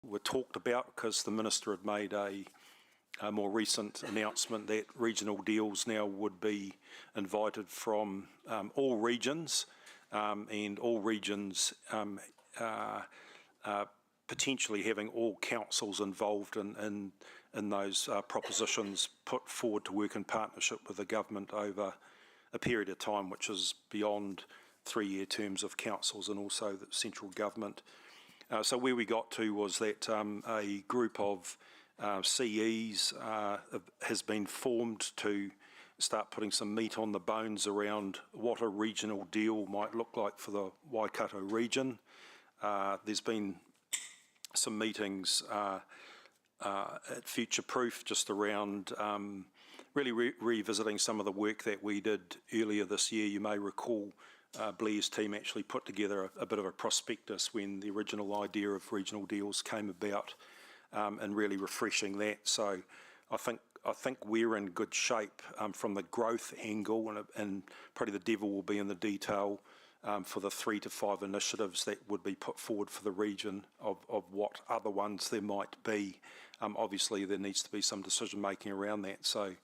were talked about because the Minister had made a more recent announcement that regional deals now would be invited from all regions, and all regions potentially having all councils involved in those propositions put forward to work in partnership with the government over a period of time which is beyond 3-year terms of councils and also the central government. So where we got to was that a group of CEs has been formed to start putting some meat on the bones around what a regional deal might look like for the Waikato region. There's been some meetings at Future Proof just around really revisiting some of the work that we did earlier this year. You may recall Blair's team actually put together a bit of a prospectus when the original idea of regional deals came about, and really refreshing that. So I think we're in good shape from the growth angle, and probably the devil will be in the detail for the 3 to 5 initiatives that would be put forward for the region of what other ones there might be. Obviously there needs to be some decision making around that. So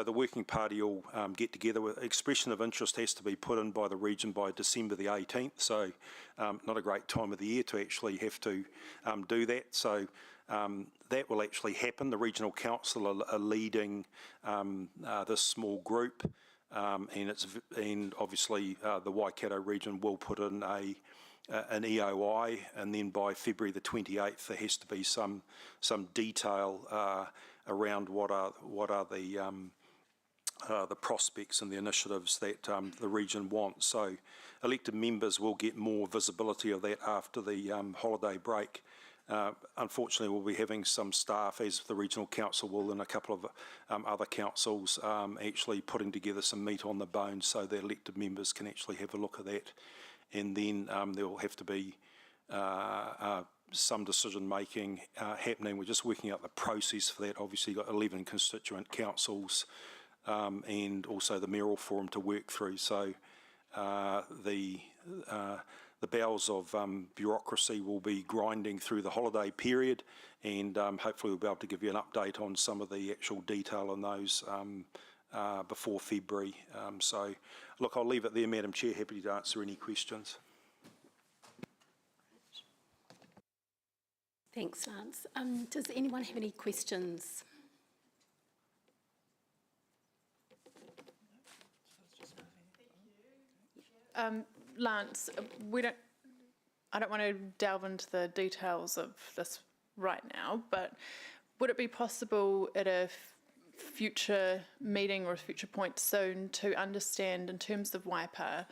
the Working Party will get together. Expression of interest has to be put in by the region by December the 18th, so not a great time of the year to actually have to do that. So that will actually happen. The Regional Council are leading this small group, and obviously the Waikato region will put in an EOI, and then by February the 28th there has to be some detail around what are the prospects and the initiatives that the region wants. So elected members will get more visibility of that after the holiday break. Unfortunately, we'll be having some staff, as the Regional Council will, and a couple of other councils actually putting together some meat on the bones so the elected members can actually have a look at that. And then there will have to be some decision making happening. We're just working out the process for that. Obviously, you've got 11 constituent councils and also the mayoral forum to work through. So the bowels of bureaucracy will be grinding through the holiday period, and hopefully we'll be able to give you an update on some of the actual detail on those before February. So look, I'll leave it there, Madam Chair. Happy to answer any questions. Thanks, Lance. Does anyone have any questions? Lance, I don't want to delve into the details of this right now, but would it be possible at a future meeting or a future point soon to understand, in terms of Waipa,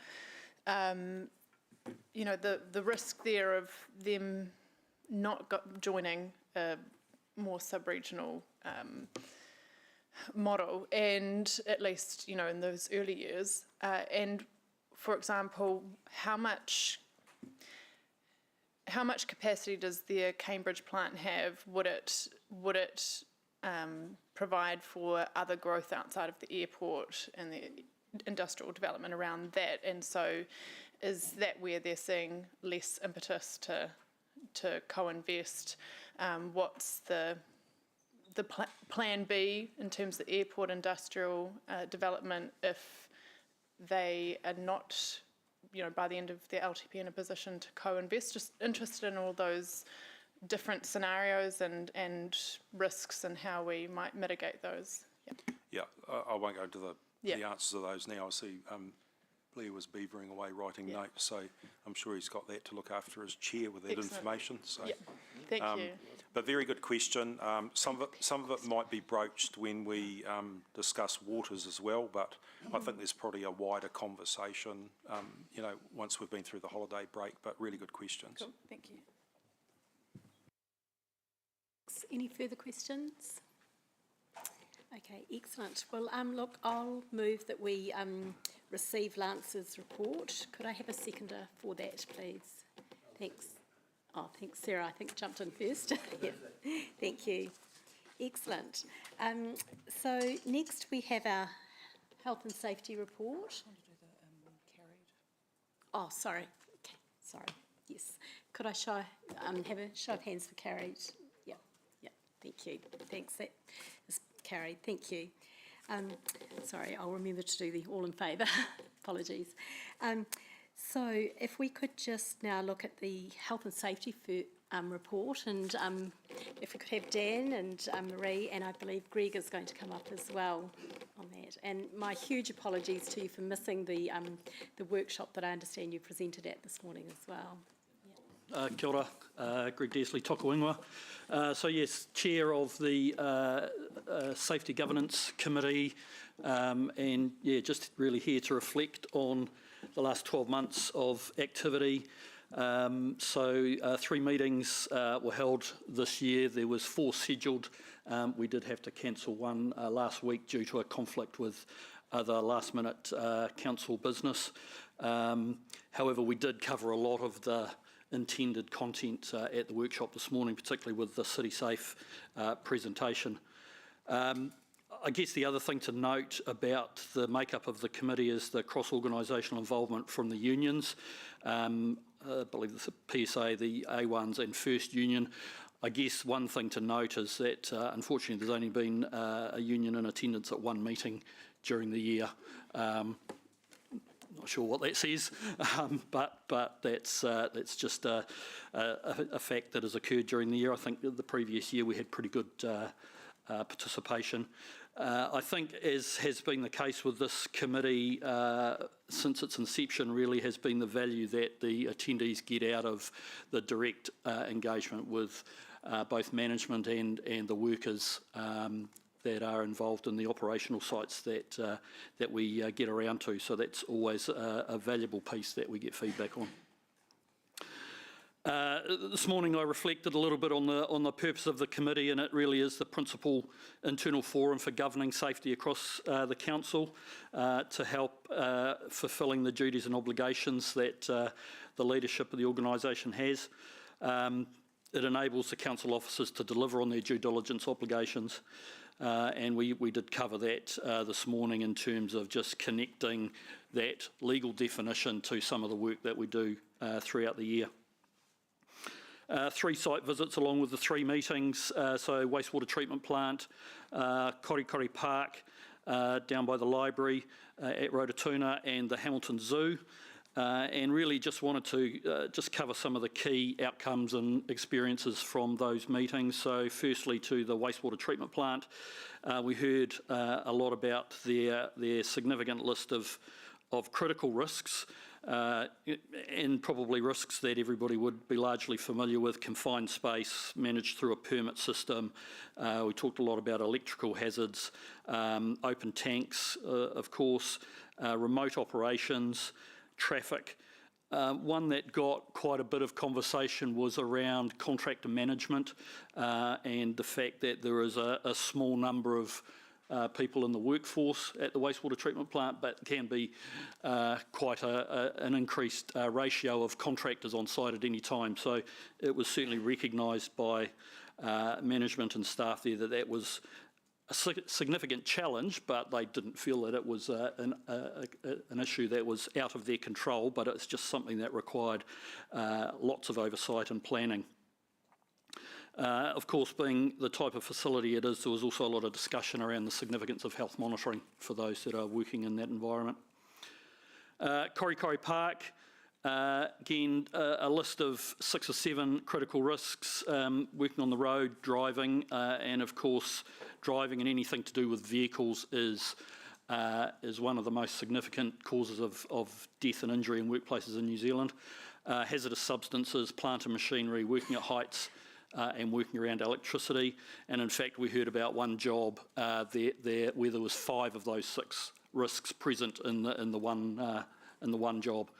you know, the risk there of them not joining a more sub-regional model, and at least, you know, in those early years, and for example, how much capacity does their Cambridge plant have? Would it provide for other growth outside of the airport and the industrial development around that? And so, is that where they're seeing less impetus to co-invest? What's the plan B in terms of airport industrial development if they are not, you know, by the end of their LTP in a position to co-invest? Just interested in all those different scenarios and risks and how we might mitigate those. Yeah, I won't go into the answers of those now. I see Blair was beavering away writing notes, so I'm sure he's got that to look after as chair with that information. So, thank you. But very good question. Some of it might be broached when we discuss waters as well, but I think there's probably a wider conversation, you know, once we've been through the holiday break. But really good questions. Cool. Thank you. Any further questions? Okay, excellent. Well, look, I'll move that we receive Lance's report. Could I have a seconder for that, please? Thanks. Oh, thanks, Sarah. I think jumped in first. Yeah. Thank you. Excellent. So next we have our health and safety report. Oh, sorry. Okay, sorry. Yes. could I have a show of hands for carried? Yeah, yeah, thank you. Thanks, that is carried, thank you. Sorry, I'll remember to do the all in favour. Apologies. So if we could just now look at the health and safety report, and if we could have Dan and Marie, and I believe Greg is going to come up as well on that. And my huge apologies to you for missing the workshop that I understand you presented at this morning as well. Kia ora, Greg Deasley, Toka Wingwa. So yes, Chair of the Safety Governance Committee, and yeah, just really here to reflect on the last 12 months of activity. So 3 meetings were held this year. There was 4 scheduled. We did have to cancel one last week due to a conflict with other last-minute council business. However, we did cover a lot of the intended content at the workshop this morning, particularly with the City Safe presentation. I guess the other thing to note about the makeup of the committee is the cross-organisational involvement from the unions. I believe the PSA, the A1s and First Union. I guess one thing to note is that unfortunately there's only been a union in attendance at 1 meeting during the year. Not sure what that says, but that's just a fact that has occurred during the year. I think the previous year we had pretty good participation. I think, as has been the case with this committee since its inception, really has been the value that the attendees get out of the direct engagement with both management and the workers that are involved in the operational sites that we get around to. So that's always a valuable piece that we get feedback on. This morning I reflected a little bit on the purpose of the committee, and it really is the principal internal forum for governing safety across the council to help fulfilling the duties and obligations that the leadership of the organisation has. It enables the council officers to deliver on their due diligence obligations, and we did cover that this morning in terms of just connecting that legal definition to some of the work that we do throughout the year. 3 site visits along with the 3 meetings, so wastewater treatment plant, Korikori Park, down by the library at Rototuna, and the Hamilton Zoo. And really just wanted to just cover some of the key outcomes and experiences from those meetings. So firstly, to the wastewater treatment plant, we heard a lot about their significant list of critical risks, and probably risks that everybody would be largely familiar with: confined space, managed through a permit system. We talked a lot about electrical hazards, open tanks, of course, remote operations, traffic. One that got quite a bit of conversation was around contractor management and the fact that there is a small number of people in the workforce at the wastewater treatment plant, but can be quite an increased ratio of contractors on site at any time. So it was certainly recognised by management and staff there that was a significant challenge, but they didn't feel that it was an issue that was out of their control, but it's just something that required lots of oversight and planning. Of course, being the type of facility it is, there was also a lot of discussion around the significance of health monitoring for those that are working in that environment. Korikori Park, again, a list of 6 or 7 critical risks, working on the road, driving, and of course, driving and anything to do with vehicles is one of the most significant causes of death and injury in workplaces in New Zealand. Hazardous substances, plant and machinery, working at heights, and working around electricity. And in fact, we heard about one job there where there was 5 of those 6 risks present in the one job,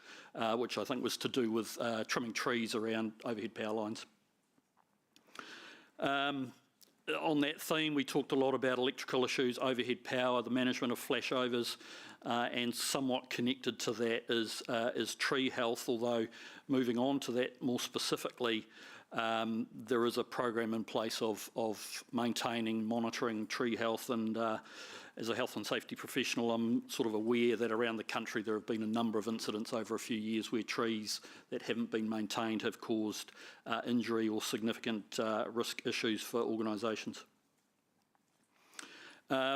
which I think was to do with trimming trees around overhead power lines. On that theme, we talked a lot about electrical issues, overhead power, the management of flashovers, and somewhat connected to that is tree health, although moving on to that more specifically, there is a program in place of maintaining, monitoring tree health, and as a health and safety professional, I'm sort of aware that around the country there have been a number of incidents over a few years where trees that haven't been maintained have caused injury or significant risk issues for organisations.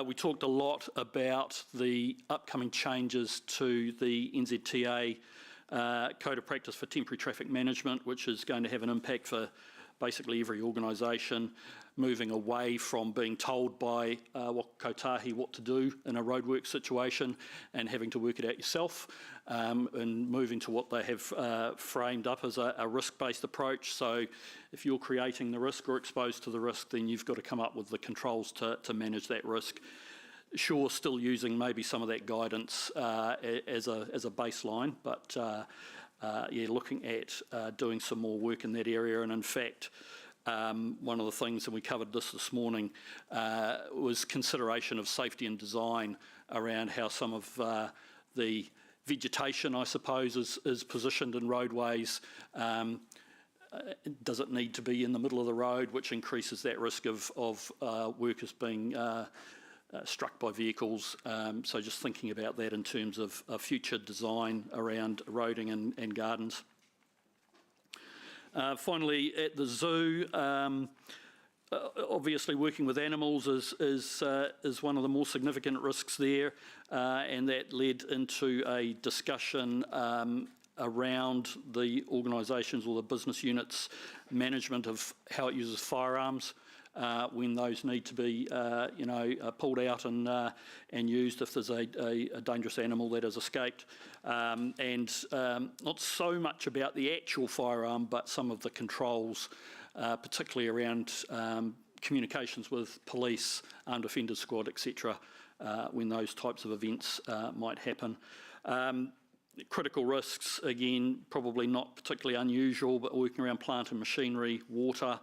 We talked a lot about the upcoming changes to the NZTA Code of Practice for Temporary Traffic Management, which is going to have an impact for basically every organisation, moving away from being told by kotahi what to do in a roadwork situation and having to work it out yourself, and moving to what they have framed up as a risk-based approach. So if you're creating the risk or exposed to the risk, then you've got to come up with the controls to manage that risk. Sure, still using maybe some of that guidance as a baseline, but yeah, looking at doing some more work in that area. And in fact, one of the things, and we covered this morning, was consideration of safety and design around how some of the vegetation, I suppose, is positioned in roadways. Does it need to be in the middle of the road, which increases that risk of workers being struck by vehicles? So just thinking about that in terms of future design around roading and gardens. Finally, at the zoo, obviously working with animals is one of the more significant risks there, and that led into a discussion around the organisations or the business units' management of how it uses firearms when those need to be, pulled out and used if there's a dangerous animal that has escaped, and not so much about the actual firearm, but some of the controls, particularly around communications with police, armed offenders squad, etc., when those types of events might happen. Critical risks, again, probably not particularly unusual, but working around plant and machinery, water,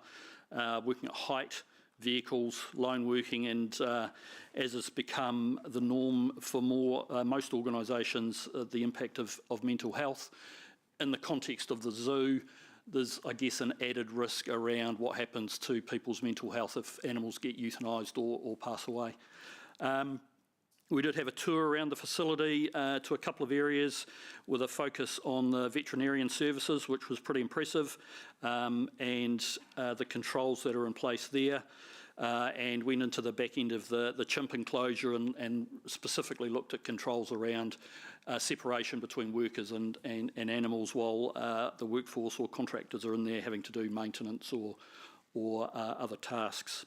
working at height, vehicles, lone working, and as has become the norm for most organisations, the impact of mental health. In the context of the zoo, there's, I guess, an added risk around what happens to people's mental health if animals get euthanised or pass away. We did have a tour around the facility to a couple of areas with a focus on the veterinarian services, which was pretty impressive, and the controls that are in place there, and went into the back end of the chimp enclosure and specifically looked at controls around separation between workers and animals while the workforce or contractors are in there having to do maintenance or other tasks.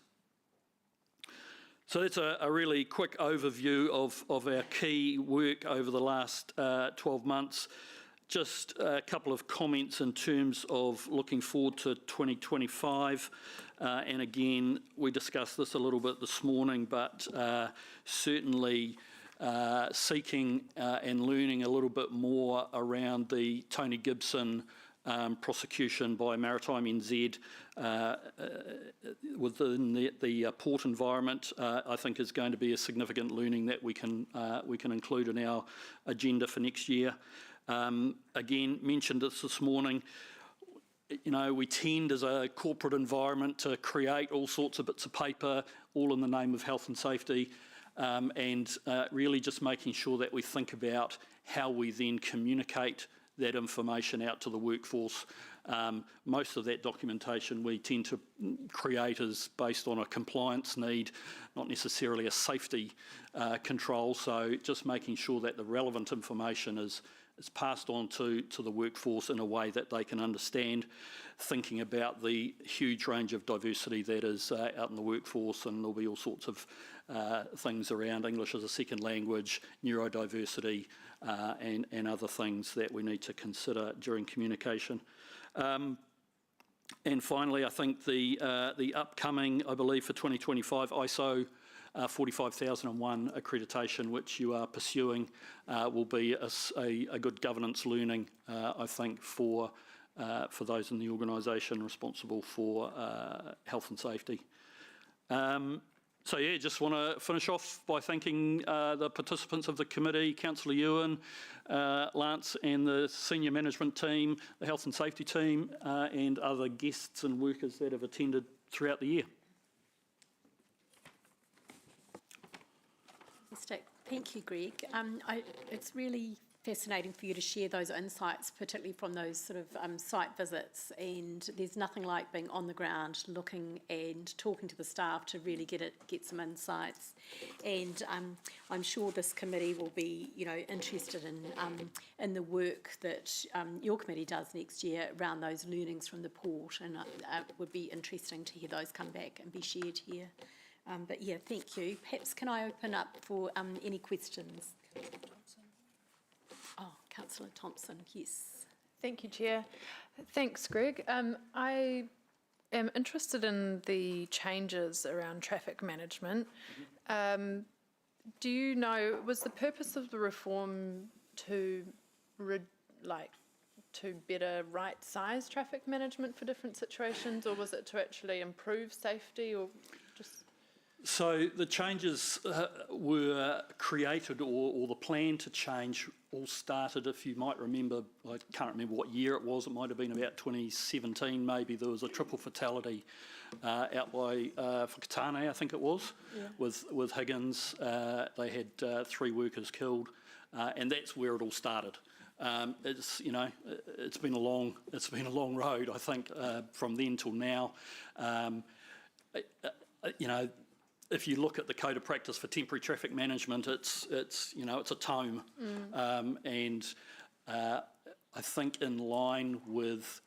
So that's a really quick overview of our key work over the last 12 months. Just a couple of comments in terms of looking forward to 2025. And again, we discussed this a little bit this morning, but certainly seeking and learning a little bit more around the Tony Gibson prosecution by Maritime NZ within the port environment, I think is going to be a significant learning that we can include in our agenda for next year. Again, mentioned this morning, we tend as a corporate environment to create all sorts of bits of paper, all in the name of health and safety, and really just making sure that we think about how we then communicate that information out to the workforce. Most of that documentation we tend to create is based on a compliance need, not necessarily a safety control. So just making sure that the relevant information is passed on to the workforce in a way that they can understand, thinking about the huge range of diversity that is out in the workforce, and there'll be all sorts of things around English as a second language, neurodiversity, and other things that we need to consider during communication. And finally, I think the upcoming, I believe for 2025, ISO 45001 accreditation, which you are pursuing, will be a good governance learning, I think, for those in the organisation responsible for health and safety. So yeah, just want to finish off by thanking the participants of the committee, Councillor Ewan, Lance and the senior management team, the health and safety team, and other guests and workers that have attended throughout the year. Fantastic. Thank you, Greg. It's really fascinating for you to share those insights, particularly from those sort of site visits. And there's nothing like being on the ground, looking and talking to the staff to really get some insights. And I'm sure this committee will be, interested in the work that your committee does next year around those learnings from the port. And it would be interesting to hear those come back and be shared here. But yeah, thank you. Perhaps can I open up for any questions? Oh, Councillor Thompson, yes. Thank you, Chair. Thanks, Greg. I am interested in the changes around traffic management. Do you know, was the purpose of the reform to better right-size traffic management for different situations, or was it to actually improve safety, or just? So the changes were created, or the plan to change all started, if you might remember, I can't remember what year it was, it might have been about 2017 maybe. There was a triple fatality out by Whakatane, I think it was, with Higgins. They had 3 workers killed, and that's where it all started. It's been a long road, I think, from then till now. If you look at the Code of Practice for Temporary Traffic Management, it's a tome, and I think in line with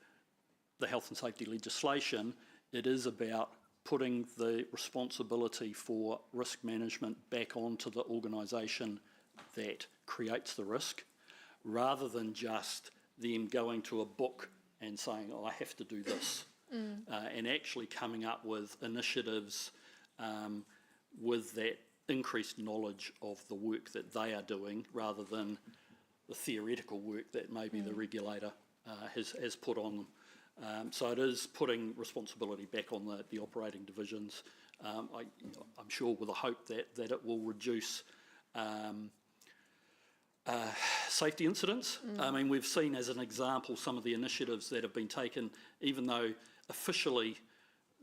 the health and safety legislation, it is about putting the responsibility for risk management back onto the organisation that creates the risk, rather than just them going to a book and saying, "Oh, I have to do this," and actually coming up with initiatives. With that increased knowledge of the work that they are doing, rather than the theoretical work that maybe the regulator has put on them. So it is putting responsibility back on the operating divisions. I'm sure with a hope that it will reduce safety incidents. I mean, we've seen as an example some of the initiatives that have been taken, even though officially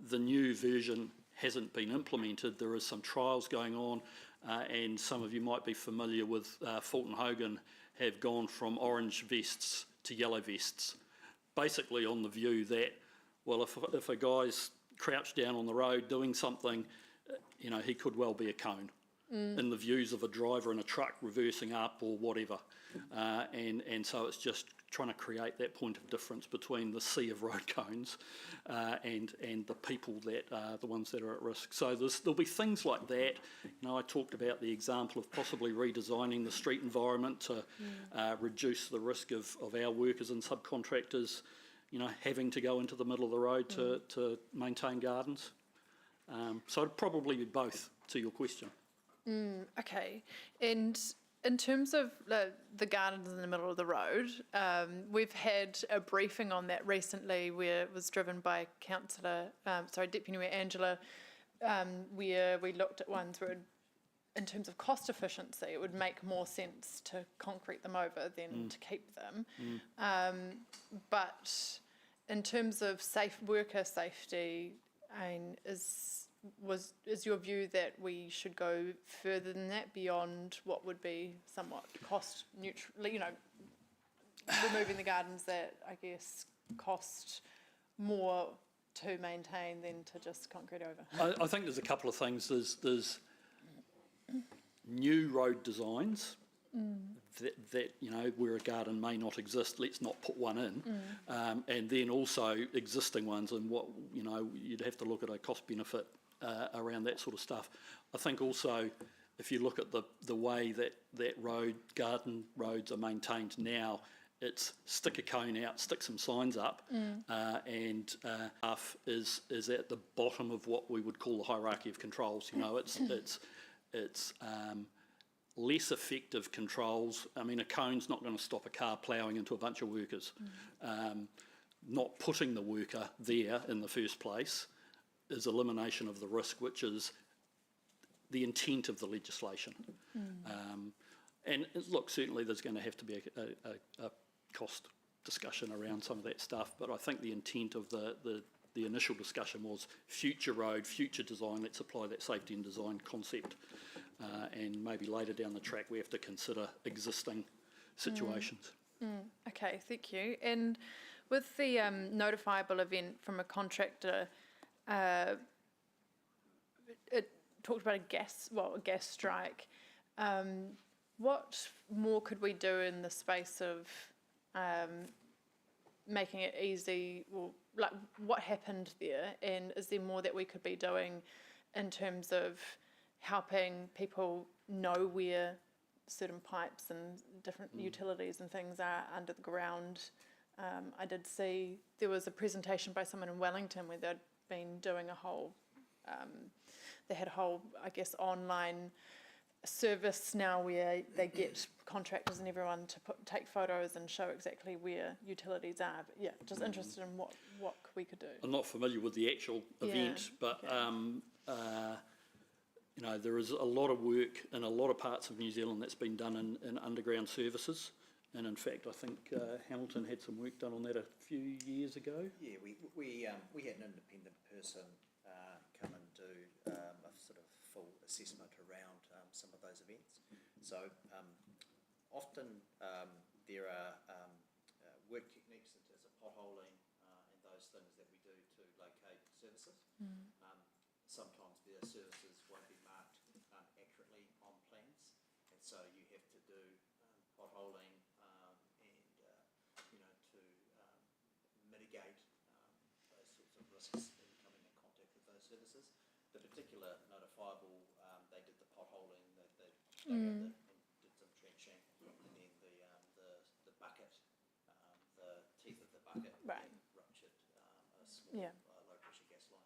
the new version hasn't been implemented. There is some trials going on, and some of you might be familiar with Fulton Hogan have gone from orange vests to yellow vests, basically on the view that, well, if a guy's crouched down on the road doing something, he could well be a cone in the views of a driver in a truck reversing up or whatever. And so it's just trying to create that point of difference between the sea of road cones and the people that are the ones that are at risk. So there'll be things like that. I talked about the example of possibly redesigning the street environment to reduce the risk of our workers and subcontractors, having to go into the middle of the road to maintain gardens. So it'd probably be both, to your question. Okay, and in terms of the gardens in the middle of the road, we've had a briefing on that recently where it was driven by Deputy Mayor Angela, where we looked at ones where, in terms of cost efficiency, it would make more sense to concrete them over than to keep them. But in terms of worker safety, is your view that we should go further than that, beyond what would be somewhat cost neutral, removing the gardens that I guess cost more to maintain than to just concrete over? I think there's a couple of things. There's new road designs that where a garden may not exist, let's not put one in, and then also existing ones, and what you'd have to look at a cost benefit around that sort of stuff. I think also, if you look at the way that garden roads are maintained now, it's stick a cone out, stick some signs up, and is at the bottom of what we would call the hierarchy of controls. It's less effective controls. I mean, a cone's not going to stop a car ploughing into a bunch of workers. Not putting the worker there in the first place is elimination of the risk, which is the intent of the legislation. And look, certainly there's going to have to be a cost discussion around some of that stuff, but I think the intent of the initial discussion was future road, future design, let's apply that safety and design concept and maybe later down the track we have to consider existing situations. Okay, thank you. And with the notifiable event from a contractor, it talked about a gas strike. What more could we do in the space of making it easy? Well, like, what happened there, and is there more that we could be doing in terms of helping people know where certain pipes and different utilities and things are under the ground? I did see there was a presentation by someone in Wellington where they'd been doing a whole, they had a whole, I guess, online service now where they get contractors and everyone to take photos and show exactly where utilities are. But yeah, just interested in what we could do. I'm not familiar with the actual event, but you know, there is a lot of work in a lot of parts of New Zealand that's been done in underground services. And in fact, I think Hamilton had some work done on that a few years ago. Yeah, we had an independent person come and do a sort of full assessment around some of those events. So often there are work techniques in terms of potholing and those things that we do to locate services. Sometimes their services won't be marked accurately on plans, and so you have to do potholing and to mitigate those sorts of risks in coming in contact with those services. The particular notifiable, they did the potholing, they dug out and did some trenching, and then the bucket, the teeth of the bucket ruptured a small low pressure gas line.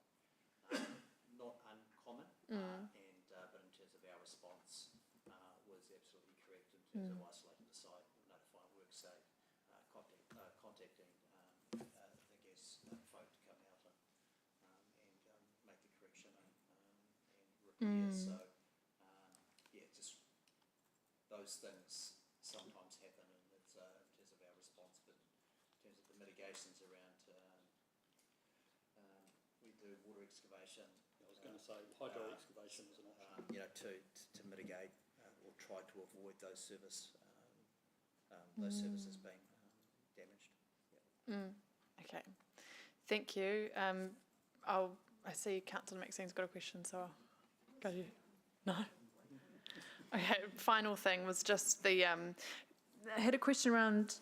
Not uncommon, but in terms of our response was absolutely correct in terms of isolating the site, notifying WorkSafe, contacting the gas folk to come out and make the correction and repair. So just those things sometimes happen, and it's in terms of our response, but in terms of the mitigations around, we do water excavation. I was going to say hydro excavation is an option. To mitigate or try to avoid those services being damaged. Okay, thank you. I see Councillor Maxine's got a question, so I'll go to you. No? Okay, final thing was just I had a question around,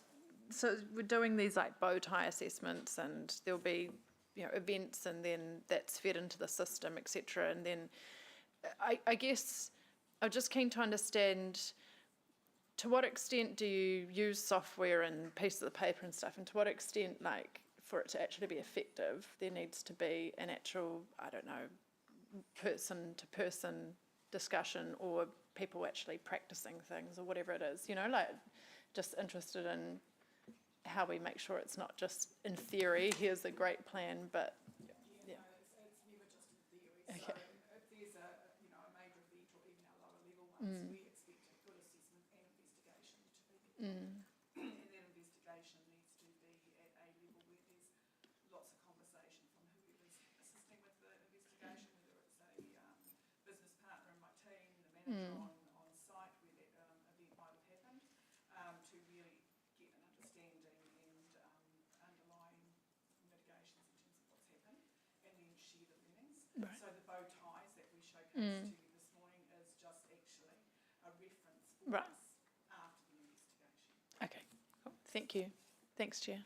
so we're doing these like bow tie assessments, and there'll be events, and then that's fed into the system, etc. And then I guess I'm just keen to understand, to what extent do you use software and pieces of paper and stuff, and to what extent, like, for it to actually be effective, there needs to be an actual, I don't know, person-to-person discussion, or people actually practicing things, or whatever it is, like, just interested in how we make sure it's not just in theory, here's a great plan, but It's never just in theory. Okay. So if there's a major event, or even our lower level ones, we expect a full assessment and investigation to be performed. And that investigation needs to be at a level where there's lots of conversation from whoever's assisting with the investigation, whether it's a business partner in my team, the manager on site where that event might have happened, to really get an understanding and underlying mitigations in terms of what's happened, and then share the learnings. Right. So the bow ties that we showcased to you this morning is just actually a reference for Right. us after the investigation. okay, cool. Thank you. Thanks, Chair.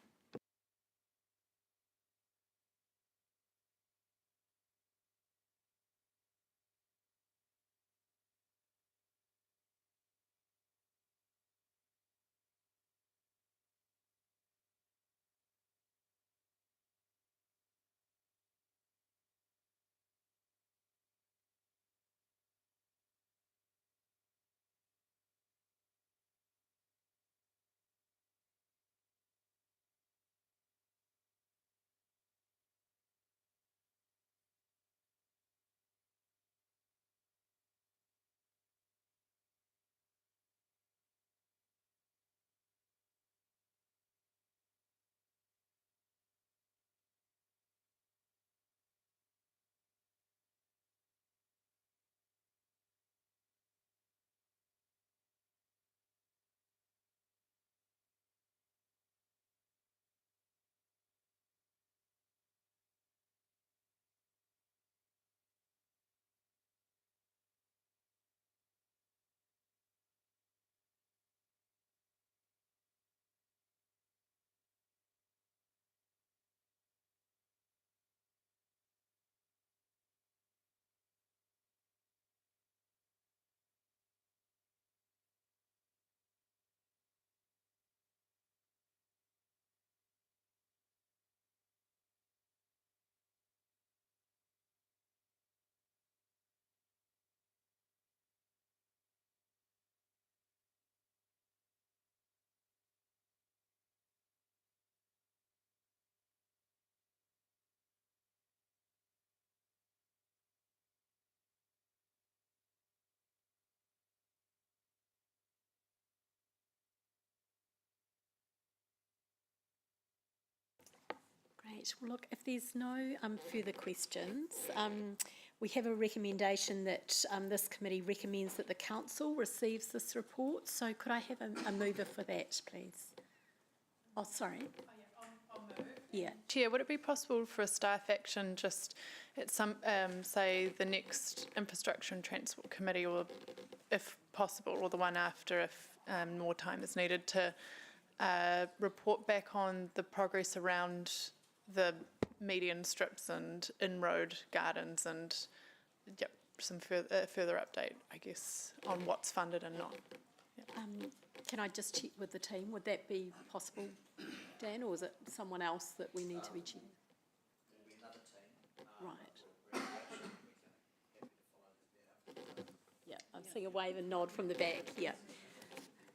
Great. Well, look, if there's no further questions, we have a recommendation that this committee recommends that the council receives this report. So could I have a mover for that, please? Oh, sorry. I'll move. Yeah. Chair, would it be possible for a staff action just at some, say, the next Infrastructure and Transport Committee, or if possible, or the one after if more time is needed, to report back on the progress around the median strips and in-road gardens, and some further update, I guess, on what's funded and not. Can I just check with the team? Would that be possible, Dan, or is it someone else that we need to be checking? There'll be another team. Right. Yeah, I'm seeing a wave and nod from the back, yeah.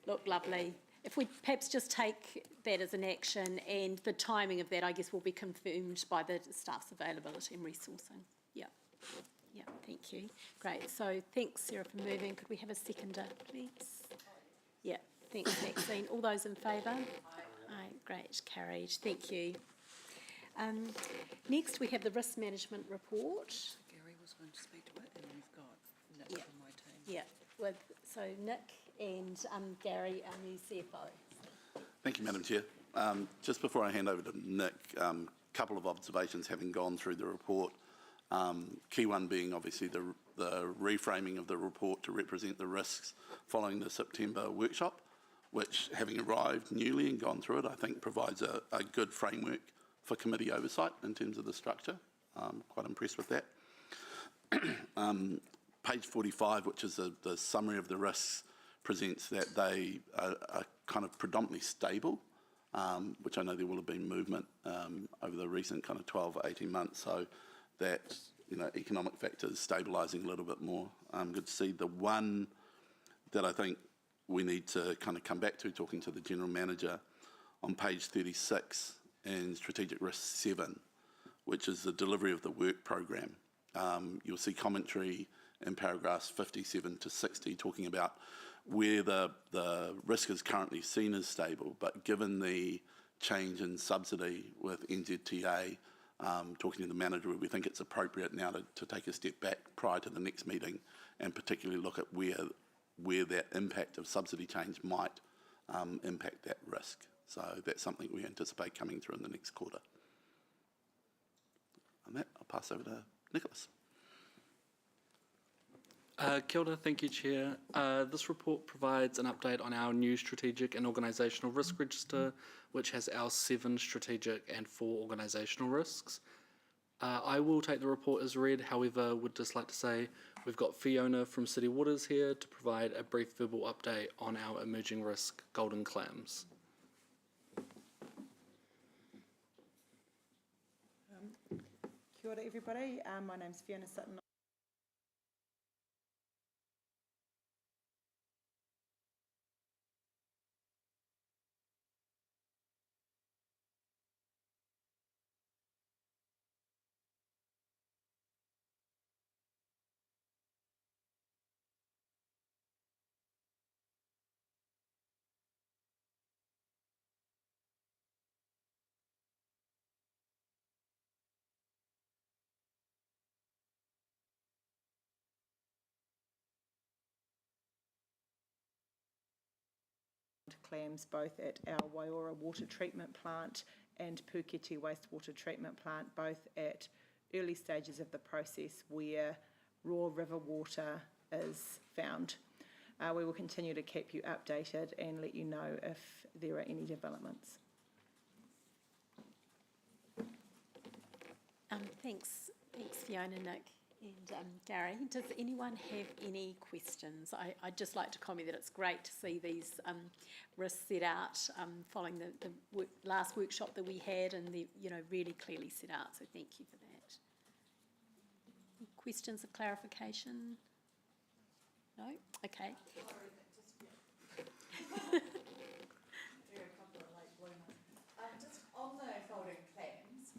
Look, lovely. If we perhaps just take that as an action, and the timing of that, I guess, will be confirmed by the staff's availability and resourcing. Yeah, yeah, thank you. Great, so thanks, Sarah, for moving. Could we have a seconder, please? Yeah, thanks, Maxine. All those in favour? Aye, great, carried. Thank you. Next, we have the risk management report. Gary was going to speak to it, and we've got Nick Yeah. from my team. Yeah, so Nick and Gary, our new CFO. Thank you, Madam Chair. Just before I hand over to Nick, a couple of observations having gone through the report. Key one being obviously the reframing of the report to represent the risks following the September workshop, which, having arrived newly and gone through it, I think provides a good framework for committee oversight in terms of the structure. Quite impressed with that. Page 45, which is the summary of the risks, presents that they are kind of predominantly stable, which I know there will have been movement over the recent kind of 12 or 18 months, so that, economic factors stabilising a little bit more. Good to see. The one that I think we need to kind of come back to, talking to the General Manager, on page 36 and Strategic Risk 7, which is the delivery of the work programme. You'll see commentary in paragraphs 57 to 60 talking about where the risk is currently seen as stable, but given the change in subsidy with NZTA, talking to the manager, we think it's appropriate now to take a step back prior to the next meeting and particularly look at where that impact of subsidy change might impact that risk. So that's something we anticipate coming through in the next quarter. On that, I'll pass over to Nicholas. Kia ora, thank you, Chair. This report provides an update on our new strategic and organisational risk register, which has our 7 strategic and 4 organisational risks. I will take the report as read, however, would just like to say we've got Fiona from City Waters here to provide a brief verbal update on our emerging risk, golden clams. Kia ora, everybody. My name's Fiona Sutton. Clams both at our Waiora water treatment plant and Puketi wastewater treatment plant, both at early stages of the process where raw river water is found. We will continue to keep you updated and let you know if there are any developments. Thanks Fiona, Nick and Gary. Does anyone have any questions? I'd just like to comment that it's great to see these risks set out following the last workshop that we had, and they're really clearly set out, so thank you for that. Any questions of clarification? No? Okay. Just on the golden clams,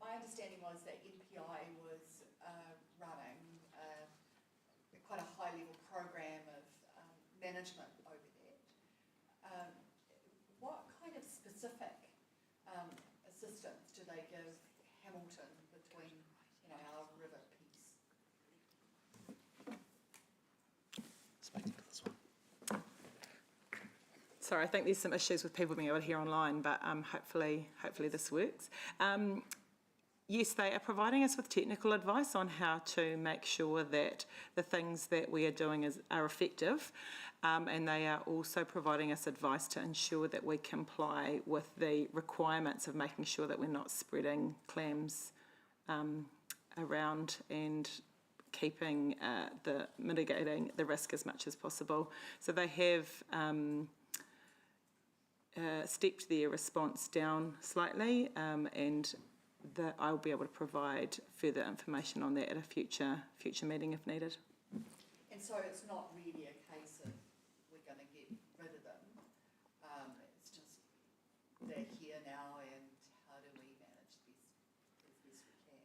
my understanding was that NPI was running quite a high-level program of management over that. What kind of specific assistance do they give Hamilton between, you know, our river piece? Sorry, I think there's some issues with people being able to hear online, but hopefully this works. Yes, they are providing us with technical advice on how to make sure that the things that we are doing are effective, and they are also providing us advice to ensure that we comply with the requirements of making sure that we're not spreading clams around and keeping mitigating the risk as much as possible. So they have stepped their response down slightly, and I'll be able to provide further information on that at a future meeting if needed. And so it's not really a case of we're going to get rid of them. It's just they're here now, and how do we manage this as best we can?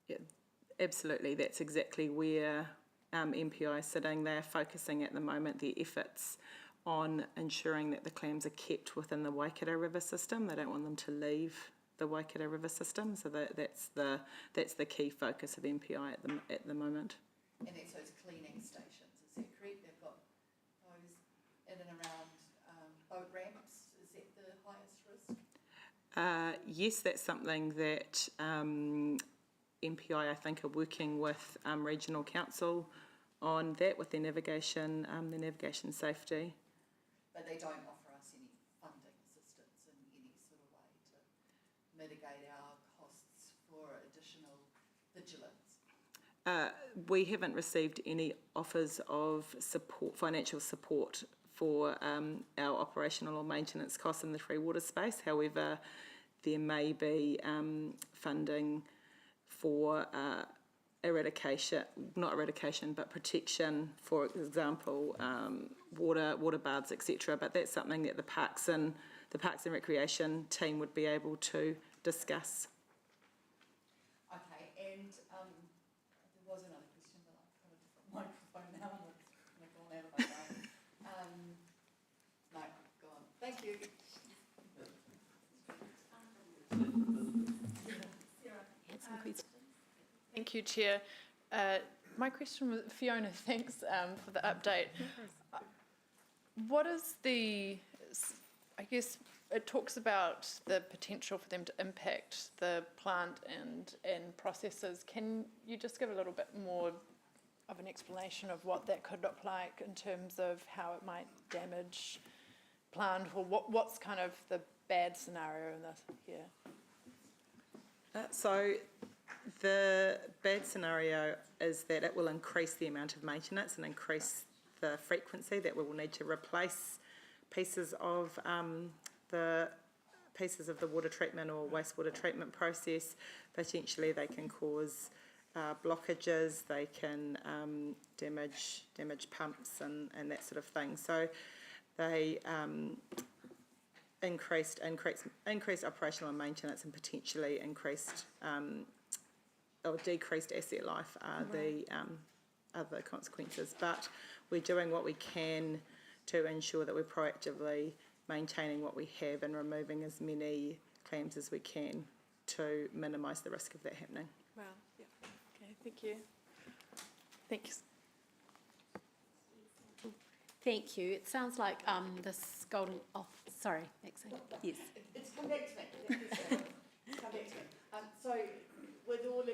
Yeah, absolutely. That's exactly where MPI is sitting. They're focusing at the moment their efforts on ensuring that the clams are kept within the Waikato River system. They don't want them to leave the Waikato River system, so that's the key focus of MPI at the moment. And that's those cleaning stations, is that correct? They've got those in and around boat ramps. Is that the highest risk? Yes, that's something that MPI, I think, are working with Regional Council on that with their navigation safety. But they don't offer us any funding assistance in any sort of way to mitigate our costs for additional vigilance? We haven't received any offers of support, financial support for our operational or maintenance costs in the free water space. However, there may be funding for protection, for example, water baths, etc. But that's something that the Parks and Recreation team would be able to discuss. Okay, and there was another question, but I've got a different microphone now, and it's kind of gone out of my brain. No, go on. Thank you. Some questions. Thank you, Chair. My question was, Fiona, thanks for the update. What is I guess it talks about the potential for them to impact the plant and processes. Can you just give a little bit more of an explanation of what that could look like in terms of how it might damage plant, or what's kind of the bad scenario in this here? So the bad scenario is that it will increase the amount of maintenance and increase the frequency that we will need to replace pieces of the water treatment or wastewater treatment process. Potentially they can cause blockages, they can damage pumps and that sort of thing. So they increased operational and maintenance, and potentially increased or decreased asset life are the other consequences. But we're doing what we can to ensure that we're proactively maintaining what we have and removing as many clams as we can to minimise the risk of that happening. Wow, yeah. Okay, thank you. Thanks. Thank you. It sounds like this golden... Oh, sorry, Maxine. Yes. It's come back to me. It's come back to me. So with all of the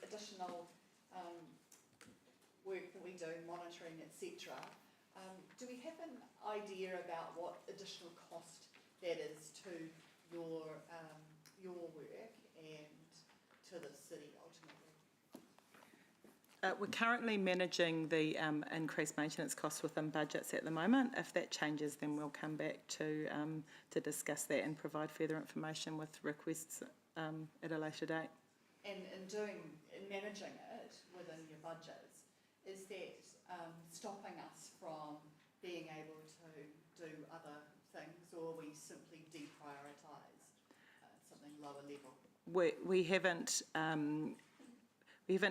additional work that we do, monitoring, etc., do we have an idea about what additional cost that is to your work and to the city ultimately? We're currently managing the increased maintenance costs within budgets at the moment. If that changes, then we'll come back to discuss that and provide further information with requests at a later date. And in managing it within your budgets, is that stopping us from being able to do other things, or we simply deprioritise something lower level? We haven't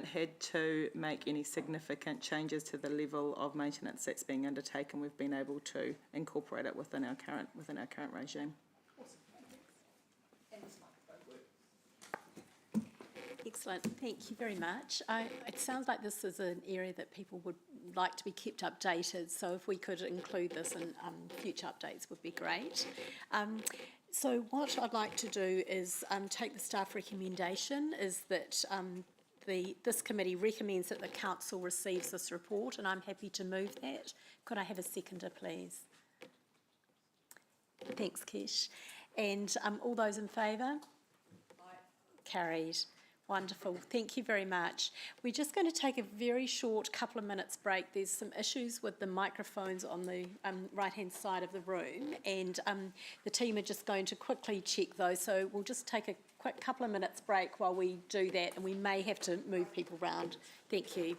had to make any significant changes to the level of maintenance that's being undertaken. We've been able to incorporate it within our current regime. Awesome. Thanks. And this microphone Excellent, thank you very much. It sounds like this is an area that people would like to be kept updated, so if we could include this in future updates would be great. So what I'd like to do is take the staff recommendation is that this committee recommends that the council receives this report, and I'm happy to move that. Could I have a seconder, please? Thanks, Kish. And all those in favour? Carried. Wonderful. Thank you very much. We're just going to take a very short couple of minutes break. There's some issues with the microphones on the right-hand side of the room, and the team are just going to quickly check those. So we'll just take a quick couple of minutes break while we do that, and we may have to move people around. Thank you.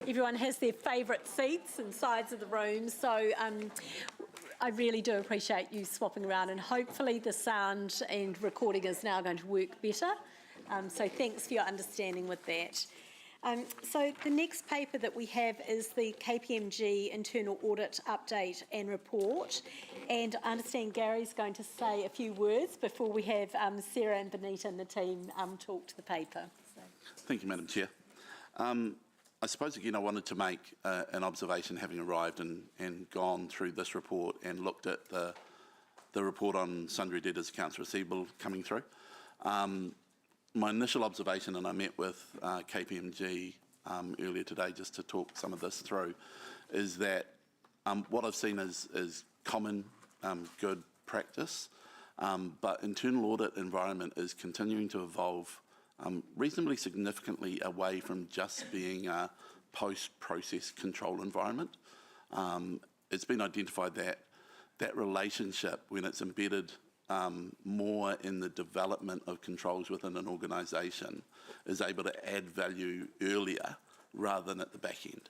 Everyone has their favourite seats and sides of the room, so I really do appreciate you swapping around, and hopefully the sound and recording is now going to work better. So thanks for your understanding with that. So the next paper that we have is the KPMG Internal Audit Update and Report, and I understand Gary's going to say a few words before we have Sarah and Benita and the team talk to the paper. So. Thank you, Madam Chair. I suppose, again, I wanted to make an observation, having arrived and gone through this report and looked at the report on sundry debtors accounts receivable coming through. My initial observation, and I met with KPMG earlier today just to talk some of this through, is that what I've seen is common good practice. But internal audit environment is continuing to evolve reasonably significantly away from just being a post-process control environment. It's been identified that that relationship, when it's embedded more in the development of controls within an organisation, is able to add value earlier rather than at the back end.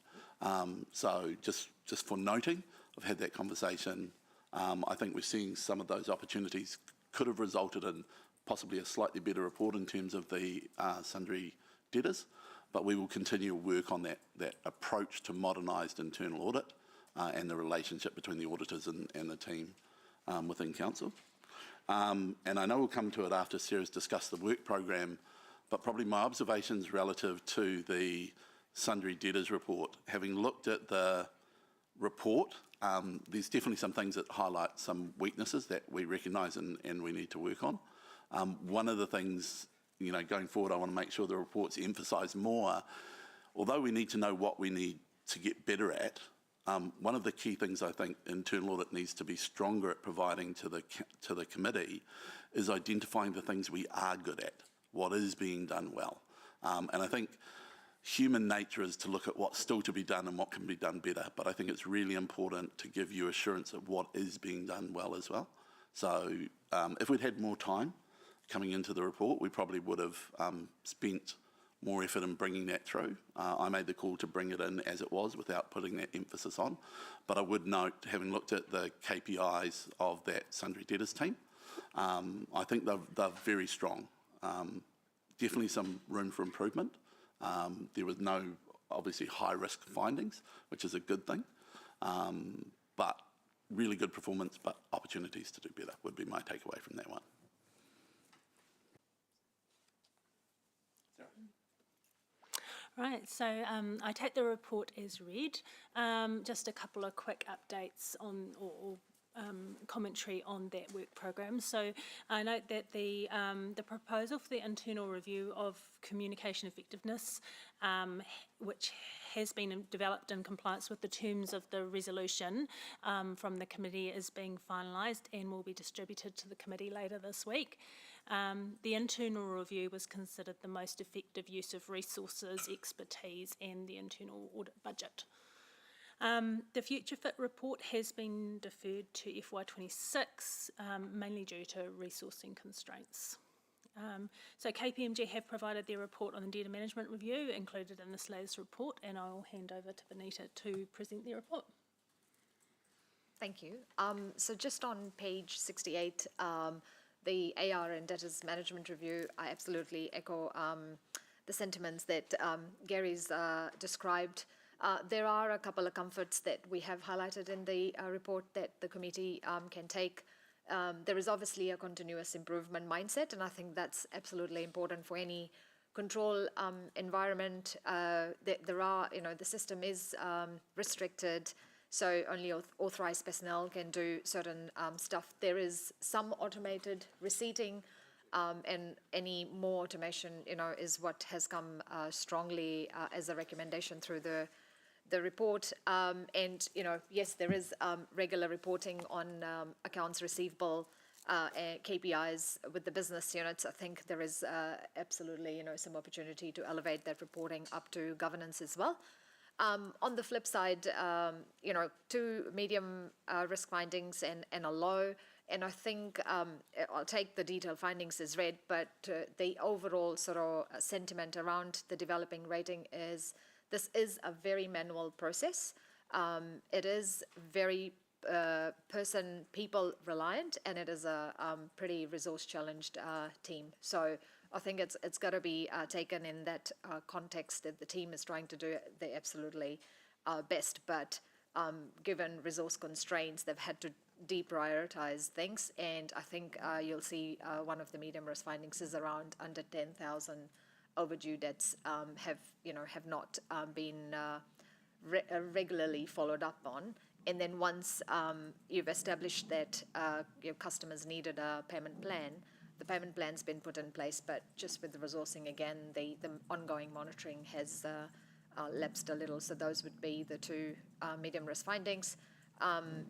So just for noting, I've had that conversation. I think we're seeing some of those opportunities could have resulted in possibly a slightly better report in terms of the sundry debtors, but we will continue to work on that approach to modernised internal audit and the relationship between the auditors and the team within council. And I know we'll come to it after Sarah's discussed the work program, but probably my observations relative to the sundry debtors report, having looked at the report, there's definitely some things that highlight some weaknesses that we recognise and we need to work on. One of the things, going forward, I want to make sure the reports emphasise more, although we need to know what we need to get better at, one of the key things I think internal audit needs to be stronger at providing to the committee is identifying the things we are good at, what is being done well. And I think human nature is to look at what's still to be done and what can be done better, but I think it's really important to give you assurance of what is being done well as well. So if we'd had more time coming into the report, we probably would have spent more effort in bringing that through. I made the call to bring it in as it was without putting that emphasis on, but I would note, having looked at the KPIs of that sundry debtors team, I think they're very strong. Definitely some room for improvement. There was no, obviously, high-risk findings, which is a good thing, but really good performance, but opportunities to do better would be my takeaway from that one. Right, so I take the report as read. Just a couple of quick updates on or commentary on that work program. So I note that the proposal for the internal review of communication effectiveness, which has been developed in compliance with the terms of the resolution from the committee, is being finalised and will be distributed to the committee later this week. The internal review was considered the most effective use of resources, expertise and the internal audit budget. The Future Fit report has been deferred to FY26, mainly due to resourcing constraints. So KPMG have provided their report on the data management review included in this latest report, and I will hand over to Benita to present their report. Thank you. So just on page 68, the AR and debtors management review, I absolutely echo the sentiments that Gary's described. There are a couple of comforts that we have highlighted in the report that the committee can take. There is obviously a continuous improvement mindset, and I think that's absolutely important for any control environment. There are, the system is restricted, so only authorised personnel can do certain stuff. There is some automated receipting, and any more automation, is what has come strongly as a recommendation through the report. And, yes, there is regular reporting on accounts receivable KPIs with the business units. I think there is absolutely, some opportunity to elevate that reporting up to governance as well. On the flip side, 2 medium risk findings and a low, and I think I'll take the detailed findings as read, but the overall sort of sentiment around the developing rating is this is a very manual process. It is very people reliant, and it is a pretty resource challenged team. So I think it's got to be taken in that context that the team is trying to do their absolutely best, but given resource constraints, they've had to deprioritize things, and I think you'll see one of the medium risk findings is around under 10,000 overdue debts have not been regularly followed up on. And then once you've established that your customers needed a payment plan, the payment plan's been put in place, but just with the resourcing again, the ongoing monitoring has lapsed a little. So those would be the 2 medium risk findings.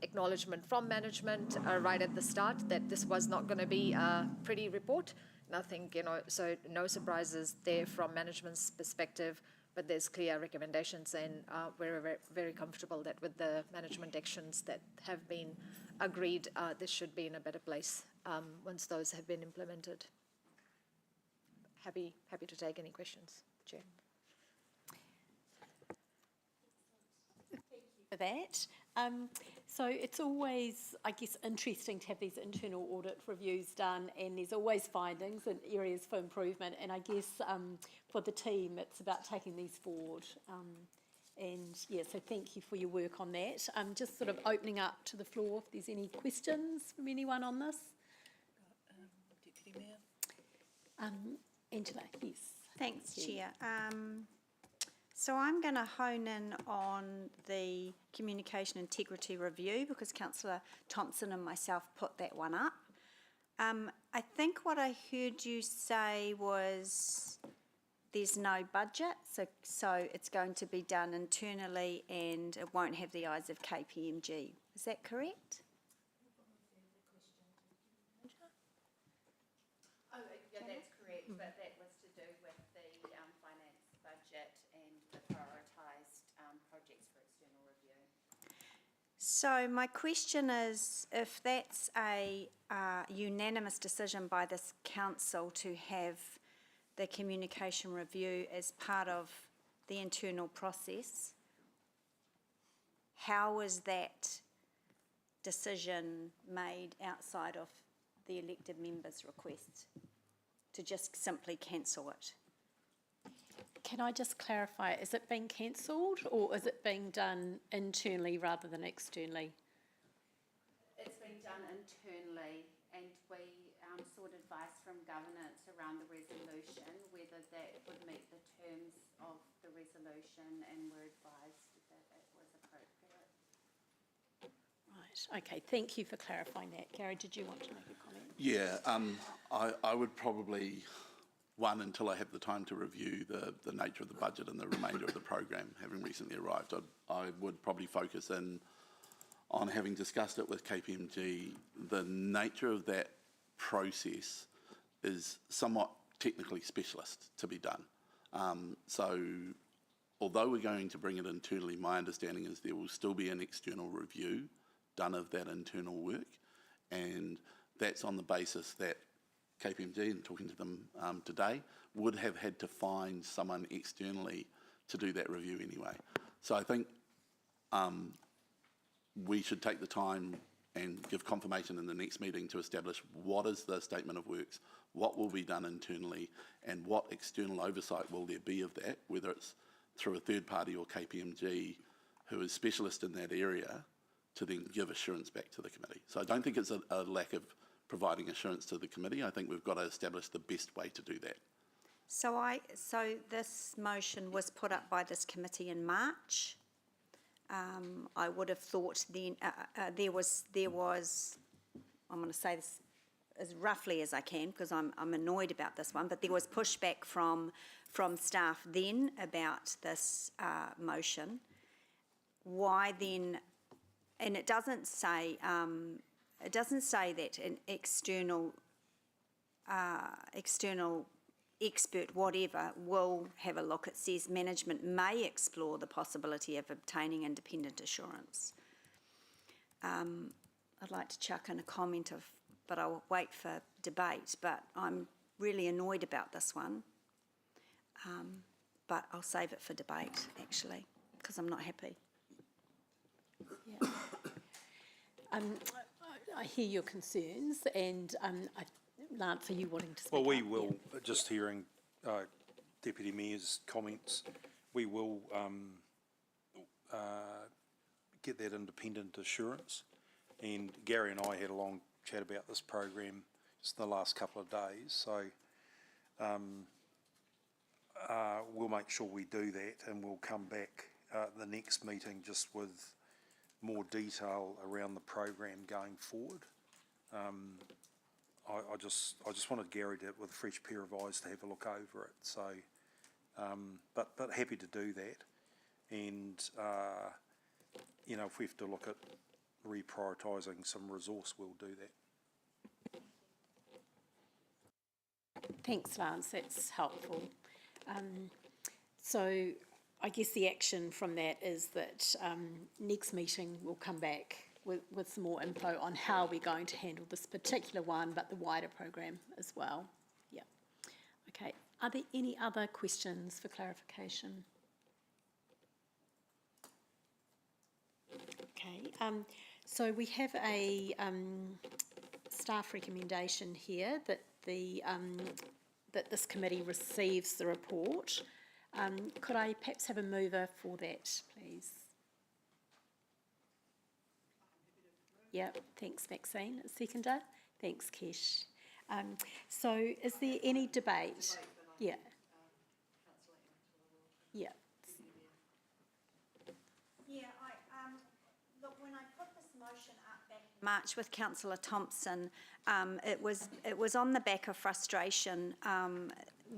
acknowledgement from management right at the start that this was not going to be a pretty report. Nothing, so no surprises there from management's perspective, but there's clear recommendations, and we're very comfortable that with the management actions that have been agreed, this should be in a better place once those have been implemented. Happy to take any questions, Chair. For that. So it's always, I guess, interesting to have these internal audit reviews done, and there's always findings and areas for improvement. And I guess for the team, it's about taking these forward. And yeah, so thank you for your work on that. Just sort of opening up to the floor if there's any questions from anyone on this. Deputy Mayor. Angela, yes. Thanks, Chair. So I'm going to hone in on the Communication Integrity Review because Councillor Thompson and myself put that one up. I think what I heard you say was there's no budget, so it's going to be done internally and it won't have the eyes of KPMG. Is that correct? Oh, yeah, that's correct, but that was to do with the finance budget and the prioritised projects for external review. So my question is, if that's a unanimous decision by this council to have the communication review as part of the internal process, how is that decision made outside of the elected members' request to just simply cancel it? Can I just clarify, is it being cancelled or is it being done internally rather than externally? It's been done internally, and we sought advice from governance around the resolution, whether that would meet the terms of the resolution, and were advised that it was appropriate. Right, okay, thank you for clarifying that. Gary, did you want to make a comment? Yeah, I would probably, until I have the time to review the nature of the budget and the remainder of the program, having recently arrived, I would probably focus in on, having discussed it with KPMG, the nature of that process is somewhat technically specialist to be done. So although we're going to bring it internally, my understanding is there will still be an external review done of that internal work, and that's on the basis that KPMG, and talking to them today, would have had to find someone externally to do that review anyway. So I think we should take the time and give confirmation in the next meeting to establish what is the statement of works, what will be done internally, and what external oversight will there be of that, whether it's through a third party or KPMG, who is specialist in that area, to then give assurance back to the committee. So I don't think it's a lack of providing assurance to the committee. I think we've got to establish the best way to do that. So this motion was put up by this committee in March. I would have thought then there was. I'm going to say this as roughly as I can because I'm annoyed about this one. But there was pushback from staff then about this motion. Why then? And it doesn't say that an external expert, whatever, will have a look. It says management may explore the possibility of obtaining independent assurance. I'd like to chuck in a comment but I'll wait for debate, but I'm really annoyed about this one. But I'll save it for debate, actually, because I'm not happy. Yeah. I hear your concerns, and Lance, are you wanting to speak? Well, we up? will, Yeah. just hearing Deputy Mayor's comments, we will get that independent assurance. And Gary and I had a long chat about this program just in the last couple of days, so we'll make sure we do that, and we'll come back the next meeting just with more detail around the program going forward. I just wanted Gary to, with a fresh pair of eyes, to have a look over it. So, but happy to do that. And if we have to look at reprioritising some resource, we'll do that. Thanks, Lance, that's helpful. So I guess the action from that is that next meeting we'll come back with some more info on how we're going to handle this particular one, but the wider program as well. Yeah. Okay. Are there any other questions for clarification? Okay. So we have a staff recommendation here that that this committee receives the report. Could I perhaps have a mover for that, please? Yeah, thanks, Maxine. A seconder? Thanks, Kesh. So is there any debate? Yeah. Yeah. Yeah, look, when I put this motion up back in March with Councillor Thompson, it was on the back of frustration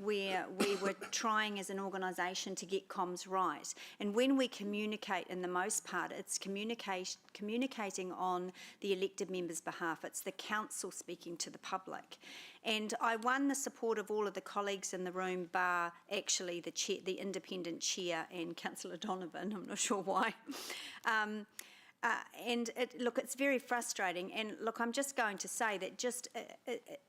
where we were trying as an organisation to get comms right. And when we communicate, in the most part, it's communicating on the elected members' behalf. It's the council speaking to the public. And I won the support of all of the colleagues in the room, bar actually the chair, the independent chair, and Councillor Donovan. I'm not sure why. And look, it's very frustrating. And look, I'm just going to say that just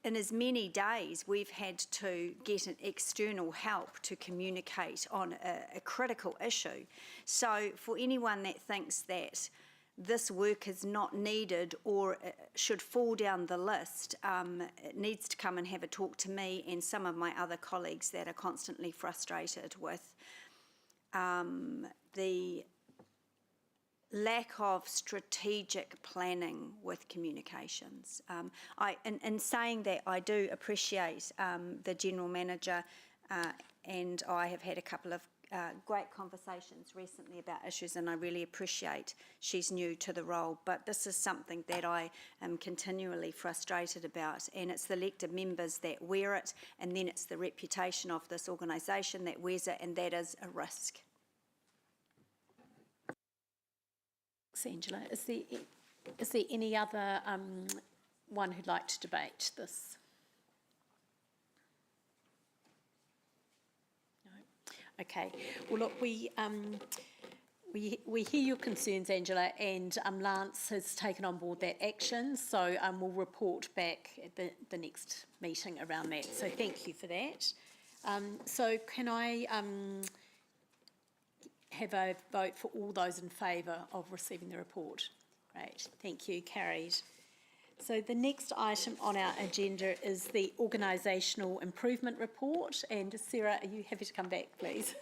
in as many days, we've had to get an external help to communicate on a critical issue. So for anyone that thinks that this work is not needed or should fall down the list, it needs to come and have a talk to me and some of my other colleagues that are constantly frustrated with the lack of strategic planning with communications. In saying that, I do appreciate the General Manager and I have had a couple of great conversations recently about issues, and I really appreciate she's new to the role, but this is something that I am continually frustrated about, and it's the elected members that wear it, and then it's the reputation of this organisation that wears it, and that is a risk. Thanks, Angela. Is there any other one who'd like to debate this? No. Okay. Well, look, we hear your concerns, Angela, and Lance has taken on board that action. So we'll report back at the next meeting around that. So thank you for that. So can I have a vote for all those in favour of receiving the report? Great, thank you, carried. So the next item on our agenda is the Organisational Improvement Report, and Sarah, are you happy to come back, please?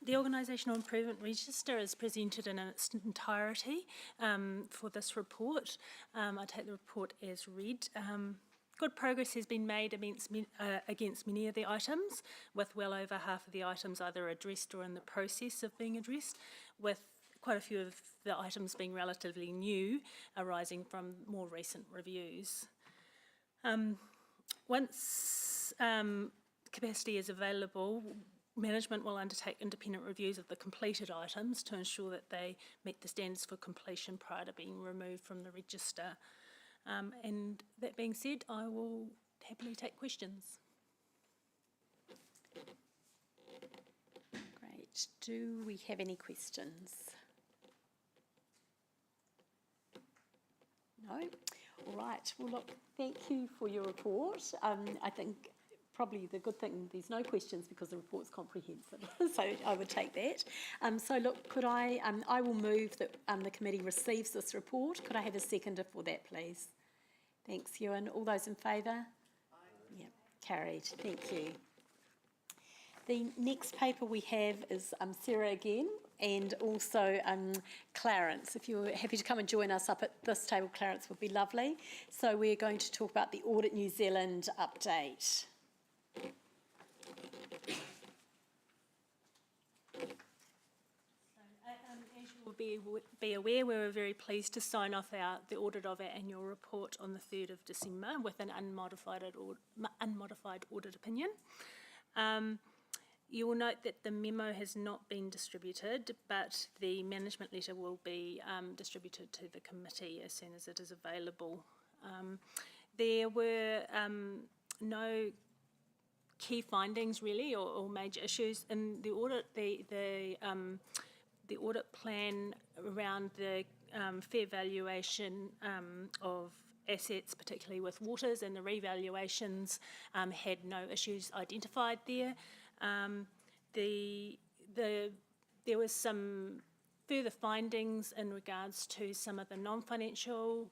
The Organisational Improvement Register is presented in its entirety for this report. I take the report as read. Good progress has been made against many of the items, with well over half of the items either addressed or in the process of being addressed, with quite a few of the items being relatively new, arising from more recent reviews. Once capacity is available, management will undertake independent reviews of the completed items to ensure that they meet the standards for completion prior to being removed from the register. And that being said, I will happily take questions. Great. Do we have any questions? No? All right. Well, look, thank you for your report. I think probably the good thing, there's no questions because the report's comprehensive, so I would take that. So look, could I will move that the committee receives this report. Could I have a seconder for that, please? Thanks, Ewan. All those in favour? Aye. Yeah, carried. Thank you. The next paper we have is Sarah again, and also Clarence. If you're happy to come and join us up at this table, Clarence, would be lovely. So we're going to talk about the Audit New Zealand update. As you're be aware, we were very pleased to sign off the audit of our annual report on the 3rd of December with an unmodified audit opinion. You will note that the memo has not been distributed, but the management letter will be distributed to the committee as soon as it is available. There were no key findings really, or major issues in the audit. The audit plan around the fair valuation of assets, particularly with waters, and the revaluations had no issues identified there. There was some further findings in regards to some of the non-financial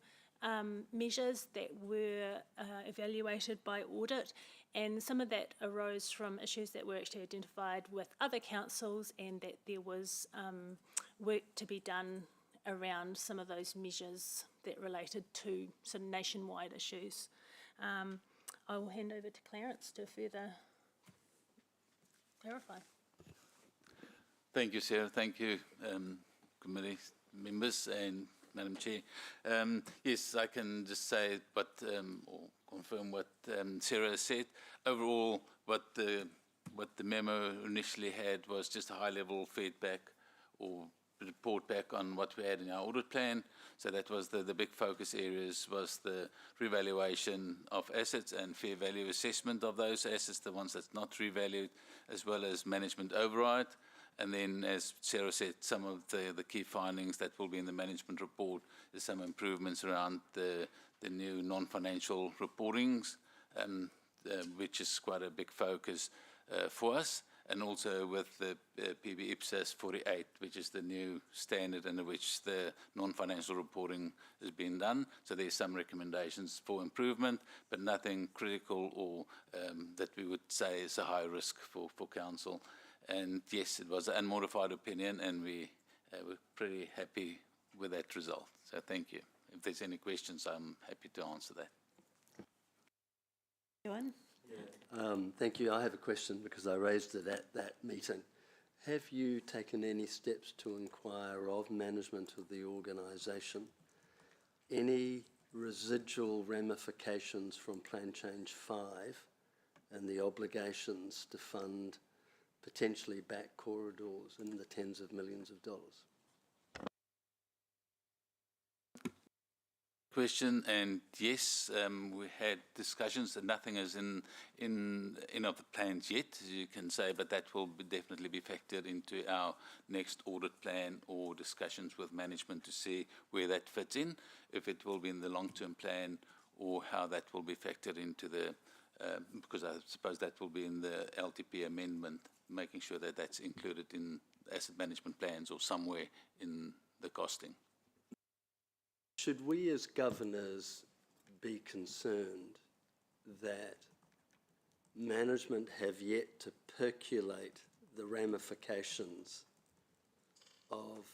measures that were evaluated by audit, and some of that arose from issues that were actually identified with other councils, and that there was work to be done around some of those measures that related to some nationwide issues. I will hand over to Clarence to further clarify. Thank you, Sarah. Thank you, committee members and Madam Chair. Yes, I can just say or confirm what Sarah said. Overall, what the memo initially had was just a high-level feedback or report back on what we had in our audit plan. So that was the big focus areas was the revaluation of assets and fair value assessment of those assets, the ones that's not revalued, as well as management override. And then, as Sarah said, some of the key findings that will be in the management report is some improvements around the new non-financial reportings, which is quite a big focus for us, and also with the PB IPSAS 48, which is the new standard under which the non-financial reporting is being done. So there's some recommendations for improvement, but nothing critical or that we would say is a high risk for council. And yes, it was an unmodified opinion, and we were pretty happy with that result. So thank you. If there's any questions, I'm happy to answer that. Johan? Thank you. I have a question because I raised it at that meeting. Have you taken any steps to inquire of management of the organisation any residual ramifications from Plan Change 5 and the obligations to fund potentially back corridors in the tens of millions of dollars? Question, and yes, we had discussions, and nothing is in of the plans yet, as you can say, but that will definitely be factored into our next audit plan or discussions with management to see where that fits in, if it will be in the long-term plan or how that will be factored into the, because I suppose that will be in the LTP amendment, making sure that that's included in asset management plans or somewhere in the costing. Should we as governors be concerned that management have yet to percolate the ramifications of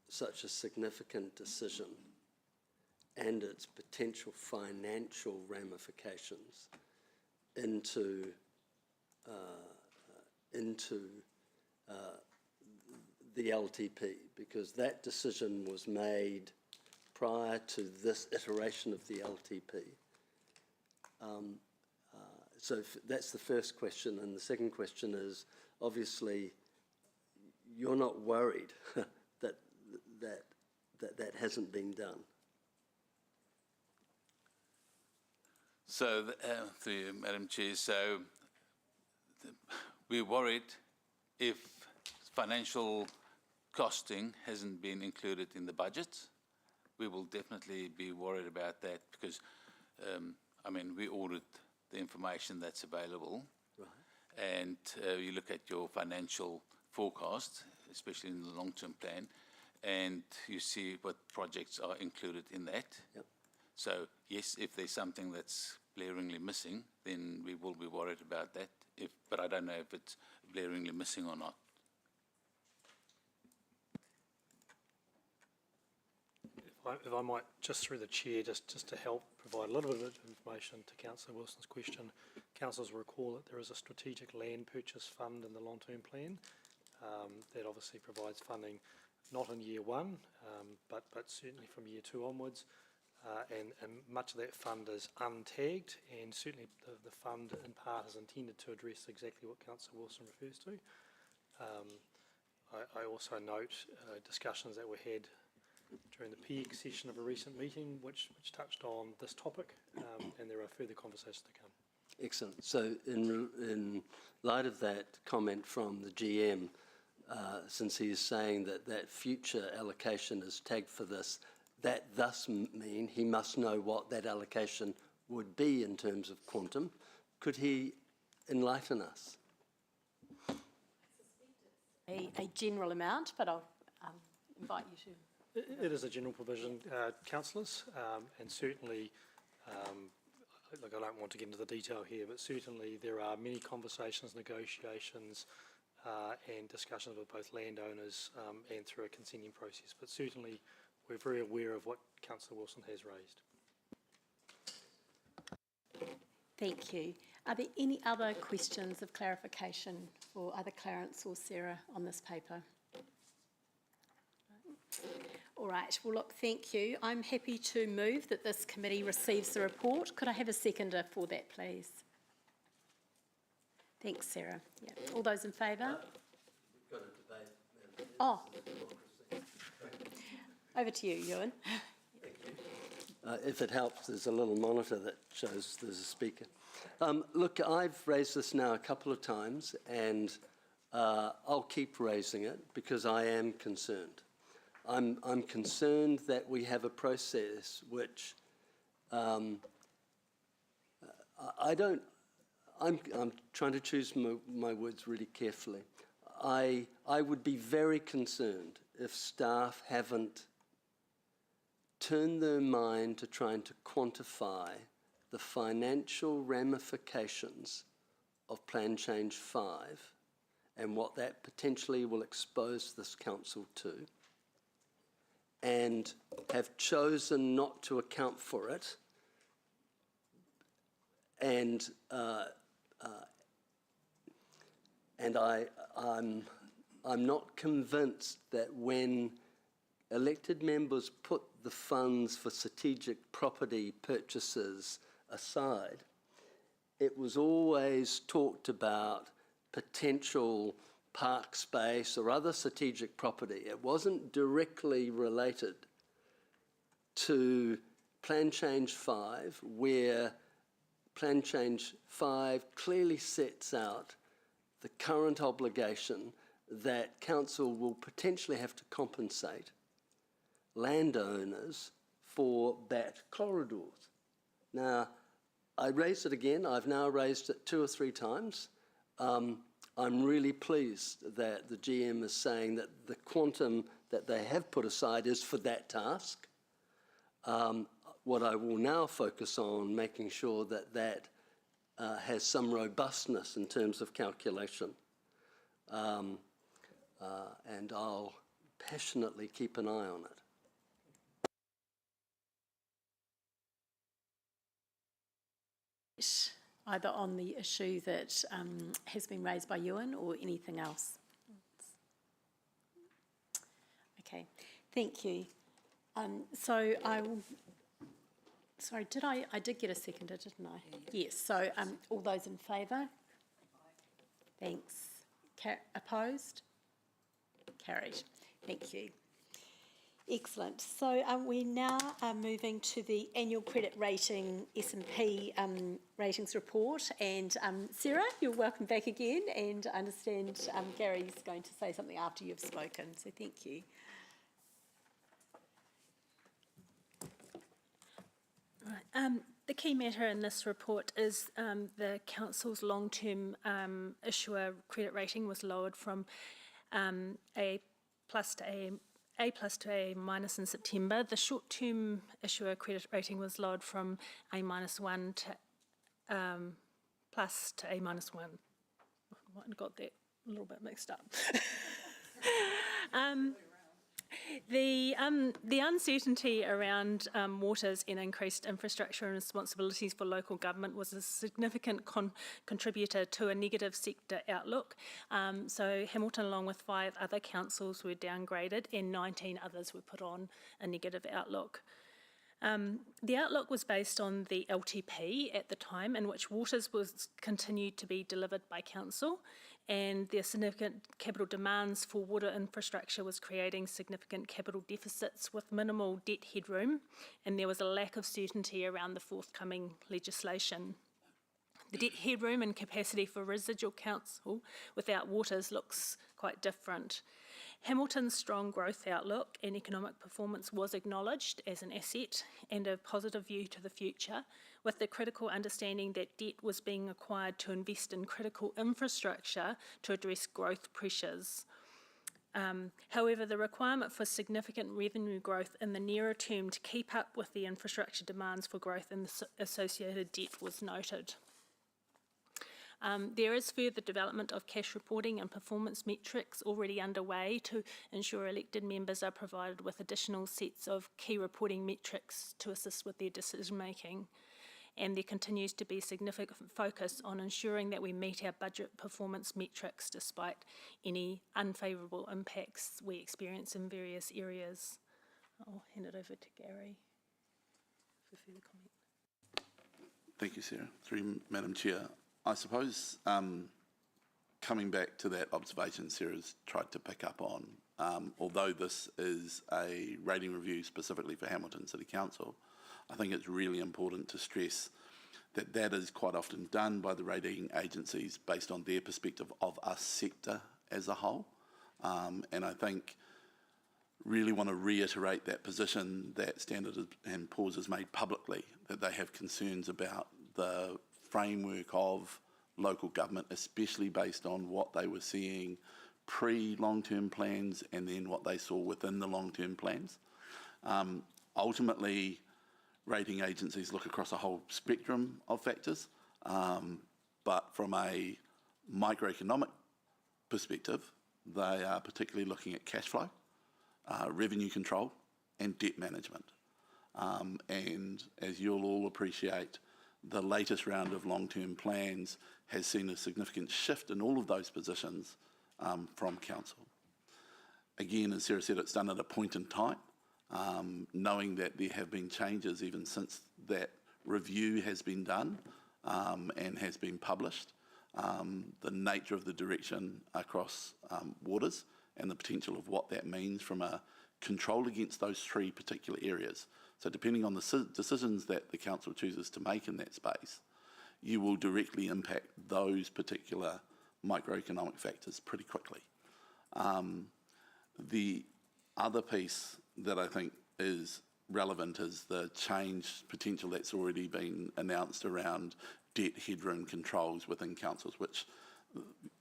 such a significant decision and its potential financial ramifications into the LTP? Because that decision was made prior to this iteration of the LTP. So that's the first question. And the second question is, obviously, you're not worried that hasn't been done. So, through you, Madam Chair, so we're worried if financial costing hasn't been included in the budget. We will definitely be worried about that because, I mean, we audit the information that's available. Right. And you look at your financial forecast, especially in the long-term plan, and you see what projects are included in that. Yep. So, yes, if there's something that's blaringly missing, then we will be worried about that. But I don't know if it's blaringly missing or not. If I might, just through the chair, just to help provide a little bit of information to Councillor Wilson's question. Councillors will recall that there is a strategic land purchase fund in the long-term plan that obviously provides funding not in year one, but certainly from year two onwards. And much of that fund is untagged, and certainly the fund in part is intended to address exactly what Councillor Wilson refers to. I also note discussions that were had during the PEG session of a recent meeting which touched on this topic, and there are further conversations to come. Excellent. So in light of that comment from the GM, since he is saying that future allocation is tagged for this, that thus mean he must know what that allocation would be in terms of quantum. Could he enlighten us? A general amount, but I'll invite you to. It is a general provision, councillors, and certainly, look, I don't want to get into the detail here, but certainly there are many conversations, negotiations, and discussions with both landowners and through a consenting process. But certainly, we're very aware of what Councillor Wilson has raised. Thank you. Are there any other questions of clarification for either Clarence or Sarah on this paper? All right, well look, thank you. I'm happy to move that this committee receives the report. Could I have a seconder for that, please? Thanks, Sarah. Yeah. All those in favour? We've got a debate. Oh. Over to you, Ewan. If it helps, there's a little monitor that shows there's a speaker. Look, I've raised this now a couple of times, and I'll keep raising it because I am concerned. I'm concerned that we have a process which I'm trying to choose my words really carefully. I would be very concerned if staff haven't turned their mind to trying to quantify the financial ramifications of Plan Change 5 and what that potentially will expose this council to, and have chosen not to account for it, and I'm not convinced that when elected members put the funds for strategic property purchases aside, it was always talked about potential park space or other strategic property. It wasn't directly related to Plan Change 5, where Plan Change 5 clearly sets out the current obligation that council will potentially have to compensate landowners for bat corridors. Now, I raised it again. I've now raised it 2 or 3 times. I'm really pleased that the GM is saying that the quantum that they have put aside is for that task. What I will now focus on, making sure that has some robustness in terms of calculation. And I'll passionately keep an eye on it. Either on the issue that has been raised by Ewan or anything else. Okay, thank you. So I will, sorry, I did get a seconder, didn't I? Yes, so all those in favour? Thanks. Opposed? Carried. Thank you. Excellent. So we now are moving to the annual credit rating S&P ratings report. And Sarah, you're welcome back again. And I understand Gary's going to say something after you've spoken. So thank you. Right. The key matter in this report is the council's long-term issuer credit rating was lowered from A+ to A- in September. The short-term issuer credit rating was lowered from A-1 to plus to A-1. I got that a little bit mixed up. The uncertainty around waters and increased infrastructure and responsibilities for local government was a significant contributor to a negative sector outlook. So Hamilton, along with 5 other councils, were downgraded and 19 others were put on a negative outlook. The outlook was based on the LTP at the time, in which waters was continued to be delivered by council, and the significant capital demands for water infrastructure was creating significant capital deficits with minimal debt headroom, and there was a lack of certainty around the forthcoming legislation. The debt headroom and capacity for residual council without waters looks quite different. Hamilton's strong growth outlook and economic performance was acknowledged as an asset and a positive view to the future, with the critical understanding that debt was being acquired to invest in critical infrastructure to address growth pressures. However, the requirement for significant revenue growth in the nearer term to keep up with the infrastructure demands for growth and the associated debt was noted. There is further development of cash reporting and performance metrics already underway to ensure elected members are provided with additional sets of key reporting metrics to assist with their decision making. And there continues to be significant focus on ensuring that we meet our budget performance metrics despite any unfavourable impacts we experience in various areas. I'll hand it over to Gary for further comment. Thank you, Sarah. Through Madam Chair. I suppose coming back to that observation Sarah's tried to pick up on, although this is a rating review specifically for Hamilton City Council, I think it's really important to stress that that is quite often done by the rating agencies based on their perspective of our sector as a whole. And I think really want to reiterate that position that Standard & Poor's has made publicly, that they have concerns about the framework of local government, especially based on what they were seeing pre-long-term plans and then what they saw within the long-term plans. Ultimately, rating agencies look across a whole spectrum of factors, but from a microeconomic perspective, they are particularly looking at cash flow, revenue control and debt management. And as you'll all appreciate, the latest round of long-term plans has seen a significant shift in all of those positions from council. Again, as Sarah said, it's done at a point in time, knowing that there have been changes even since that review has been done and has been published. The nature of the direction across waters and the potential of what that means from a control against those 3 particular areas. So depending on the decisions that the council chooses to make in that space, you will directly impact those particular microeconomic factors pretty quickly. The other piece that I think is relevant is the change potential that's already been announced around debt headroom controls within councils, which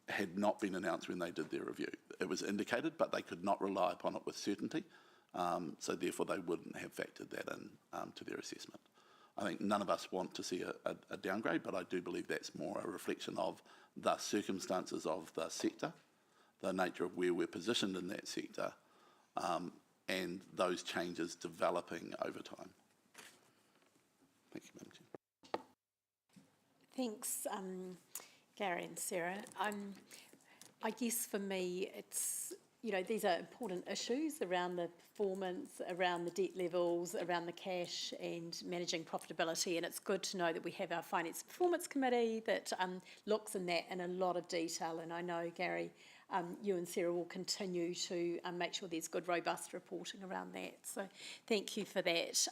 had not been announced when they did their review. It was indicated, but they could not rely upon it with certainty. So therefore they wouldn't have factored that in to their assessment. I think none of us want to see a downgrade, but I do believe that's more a reflection of the circumstances of the sector, the nature of where we're positioned in that sector, and those changes developing over time. Thank you, Madam Chair. Thanks, Gary and Sarah. I guess for me, it's, you know, these are important issues around the performance, around the debt levels, around the cash and managing profitability. And it's good to know that we have our Finance Performance Committee that looks in that in a lot of detail. And I know, Gary, you and Sarah will continue to make sure there's good, robust reporting around that. So thank you for that.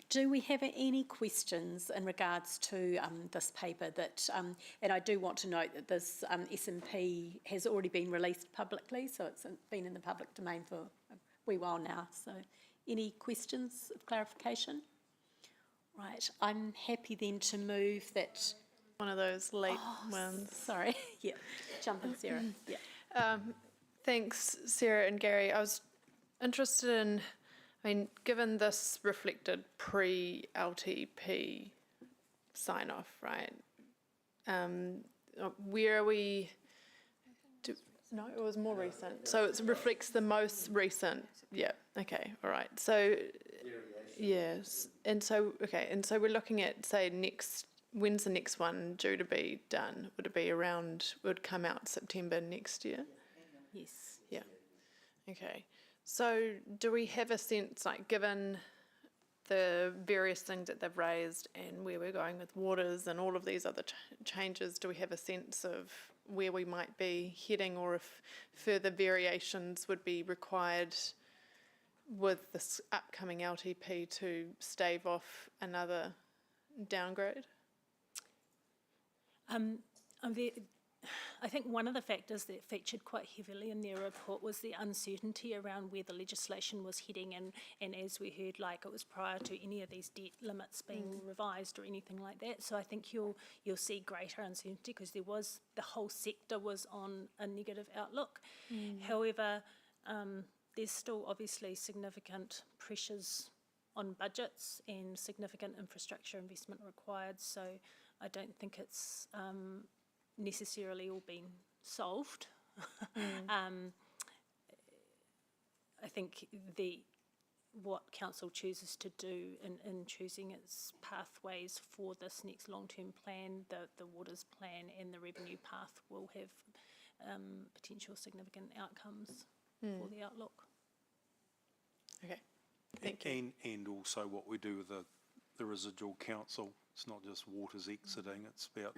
Do we have any questions in regards to this paper that, and I do want to note that this SMP has already been released publicly, so it's been in the public domain for a wee while now. So any questions of clarification? Right, I'm happy then to move that. One of those late ones. Sorry, yeah, jump in, Sarah, yeah. Thanks, Sarah and Gary. I was interested in, I mean, given this reflected pre-LTP sign-off, right? Where are we? No, it was more recent. So it reflects the most recent. Yeah. Okay. All right. So. Yes. And so we're looking at, say, when's the next one due to be done? Would it be would come out September next year? Yes. Yeah. Okay. So do we have a sense, like, given the various things that they've raised and where we're going with waters and all of these other changes, do we have a sense of where we might be heading, or if further variations would be required with this upcoming LTP to stave off another downgrade? I think one of the factors that featured quite heavily in their report was the uncertainty around where the legislation was heading, and as we heard, like, it was prior to any of these debt limits being revised or anything like that. So I think you'll see greater uncertainty because the whole sector was on a negative outlook. However, there's still obviously significant pressures on budgets and significant infrastructure investment required. So I don't think it's necessarily all been solved. I think what council chooses to do in choosing its pathways for this next long-term plan, the waters plan and the revenue path will have potential significant outcomes for the outlook. Okay, thank you. And also what we do with the residual council. It's not just waters exiting, it's about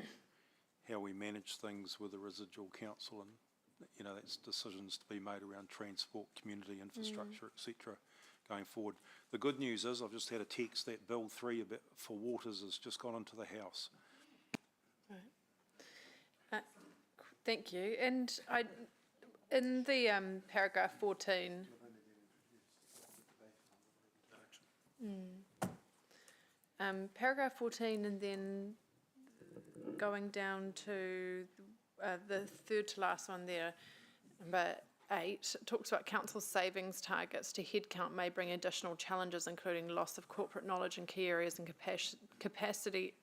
how we manage things with the residual council, and that's decisions to be made around transport, community infrastructure, etc. going forward. The good news is I've just had a text that Bill 3 for waters has just gone into the House. Right. Thank you. And in the paragraph 14. Paragraph 14, and then going down to the third to last one there, number 8, it talks about council savings targets to headcount may bring additional challenges, including loss of corporate knowledge in key areas and capacity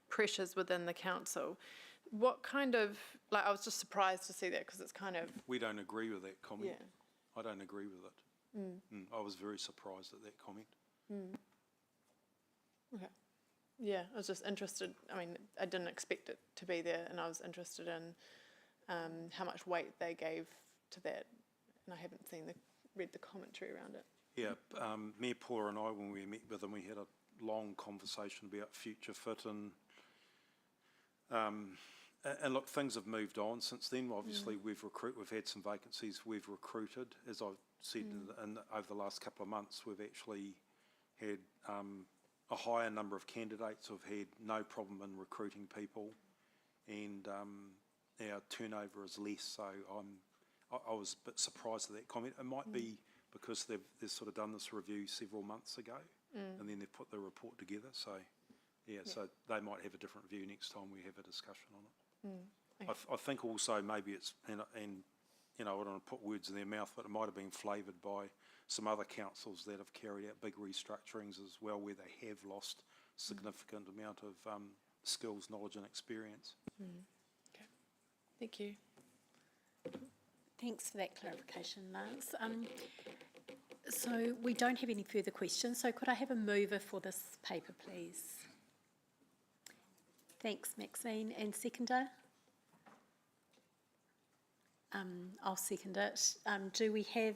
pressures within the council. What kind of, I was just surprised to see that because it's kind of... We don't agree with that comment. Yeah. I don't agree with it. I was very surprised at that comment. Okay. Yeah, I was just interested. I mean, I didn't expect it to be there, and I was interested in how much weight they gave to that, and I haven't read the commentary around it. Yeah, Mayor Paula and I, when we met with them, we had a long conversation about future fit, and look, things have moved on since then. Obviously, we've had some vacancies we've recruited. As I've said, over the last couple of months, we've actually had a higher number of candidates who've had no problem in recruiting people, and our turnover is less. So I was a bit surprised at that comment. It might be because they've sort of done this review several months ago, and then they've put the report together. So so they might have a different view next time we have a discussion on it. Okay. I think also maybe it's, and I don't want to put words in their mouth, but it might have been flavoured by some other councils that have carried out big restructurings as well, where they have lost significant amount of skills, knowledge and experience. Okay, thank you. Thanks for that clarification, Lance. So we don't have any further questions, so could I have a mover for this paper, please? Thanks, Maxine. And seconder? I'll second it. Do we have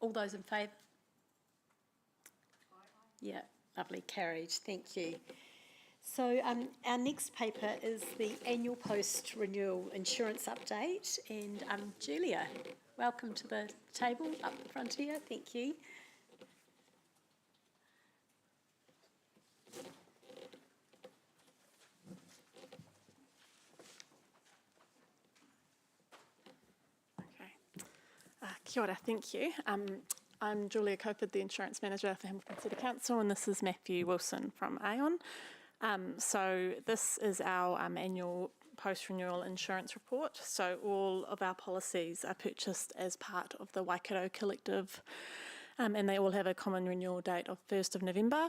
all those in favour? Yeah, lovely, carried. Thank you. So our next paper is the annual post-renewal insurance update, and Julia, welcome to the table up the front here. Thank you. Kia ora, thank you. I'm Julia Copard, the Insurance Manager for Hamilton City Council, and this is Matthew Wilson from Aon. So this is our annual post-renewal insurance report. So all of our policies are purchased as part of the Waikato Collective, and they all have a common renewal date of 1st of November.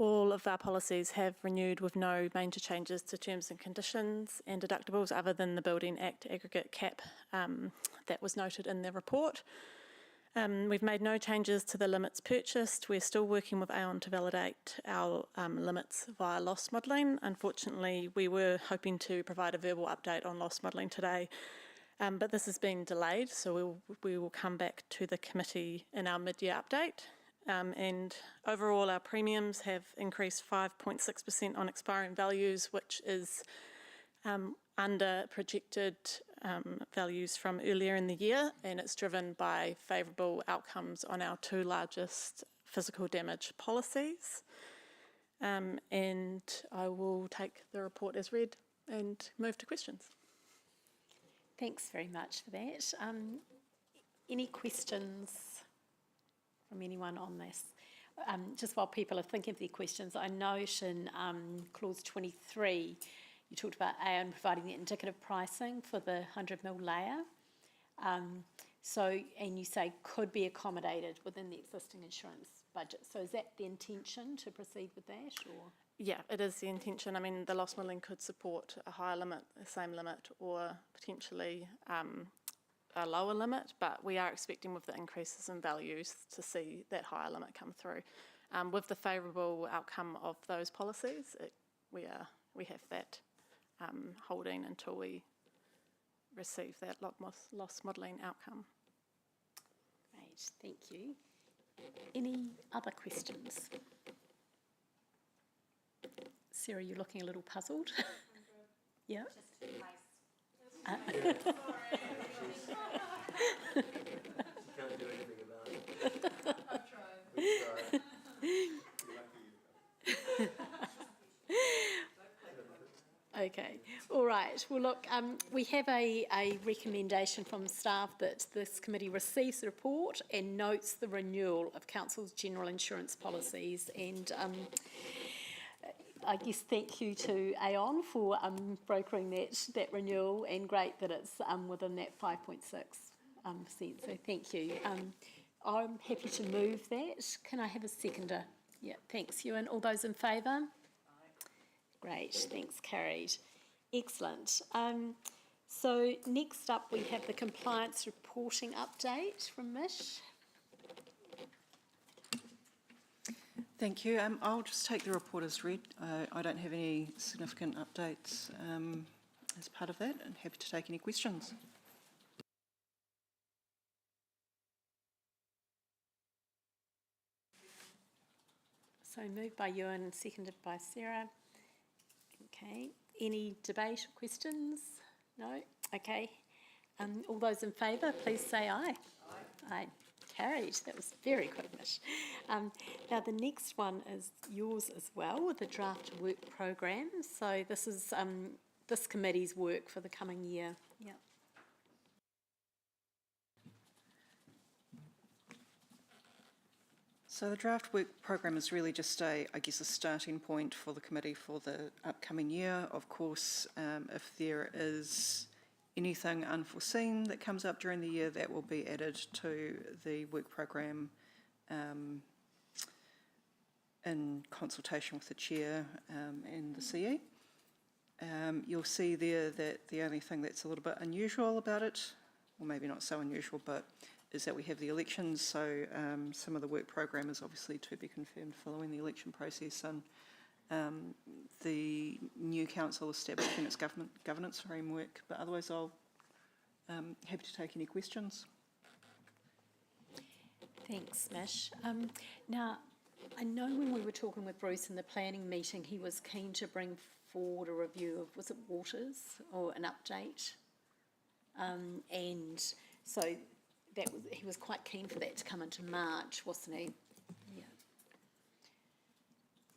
All of our policies have renewed with no major changes to terms and conditions and deductibles other than the Building Act aggregate cap that was noted in the report. We've made no changes to the limits purchased. We're still working with Aon to validate our limits via loss modelling. Unfortunately, we were hoping to provide a verbal update on loss modelling today, but this has been delayed, so we will come back to the committee in our mid-year update. And overall, our premiums have increased 5.6% on expiring values, which is under projected values from earlier in the year, and it's driven by favourable outcomes on our two largest physical damage policies. And I will take the report as read and move to questions. Thanks very much for that. Any questions from anyone on this? Just while people are thinking of their questions, I note in clause 23, you talked about Aon providing the indicative pricing for the 100 mil layer. And you say could be accommodated within the existing insurance budget. So is that the intention to proceed with that, or? Yeah, it is the intention. I mean, the loss modelling could support a higher limit, the same limit, or potentially a lower limit, but we are expecting with the increases in values to see that higher limit come through. With the favourable outcome of those policies, we have that holding until we receive that loss modelling outcome. Great, thank you. Any other questions? Sarah, you're looking a little puzzled. Yeah. Can't do anything about it. I've tried. Okay, all right. Well, look, we have a recommendation from staff that this committee receives the report and notes the renewal of Council's general insurance policies. And I guess thank you to Aon for brokering that renewal, and great that it's within that 5.6%. So thank you. I'm happy to move that. Can I have a seconder? Yeah, thanks, Ewan. All those in favour? Great, thanks, carried. Excellent. So next up we have the compliance reporting update from Mish. Thank you. I'll just take the report as read. I don't have any significant updates as part of that, and happy to take any questions. So moved by Ewan and seconded by Sarah. Okay, any debate or questions? No? Okay. All those in favour, please say aye. Aye. Aye. Carried. That was very quick, Mish. Now the next one is yours as well, the draft work programme. So this is this committee's work for the coming year. Yeah. So the draft work programme is really just a starting point for the committee for the upcoming year. Of course, if there is anything unforeseen that comes up during the year, that will be added to the work programme in consultation with the chair and the CE. You'll see there that the only thing that's a little bit unusual about it, or maybe not so unusual, but is that we have the elections, so some of the work programme is obviously to be confirmed following the election process, and the new council establishing its governance framework. But otherwise, I'll happy to take any questions. Thanks, Mish. Now, I know when we were talking with Bruce in the planning meeting, he was keen to bring forward a review of, was it Waters, or an update? And so he was quite keen for that to come into March, wasn't he? Yeah.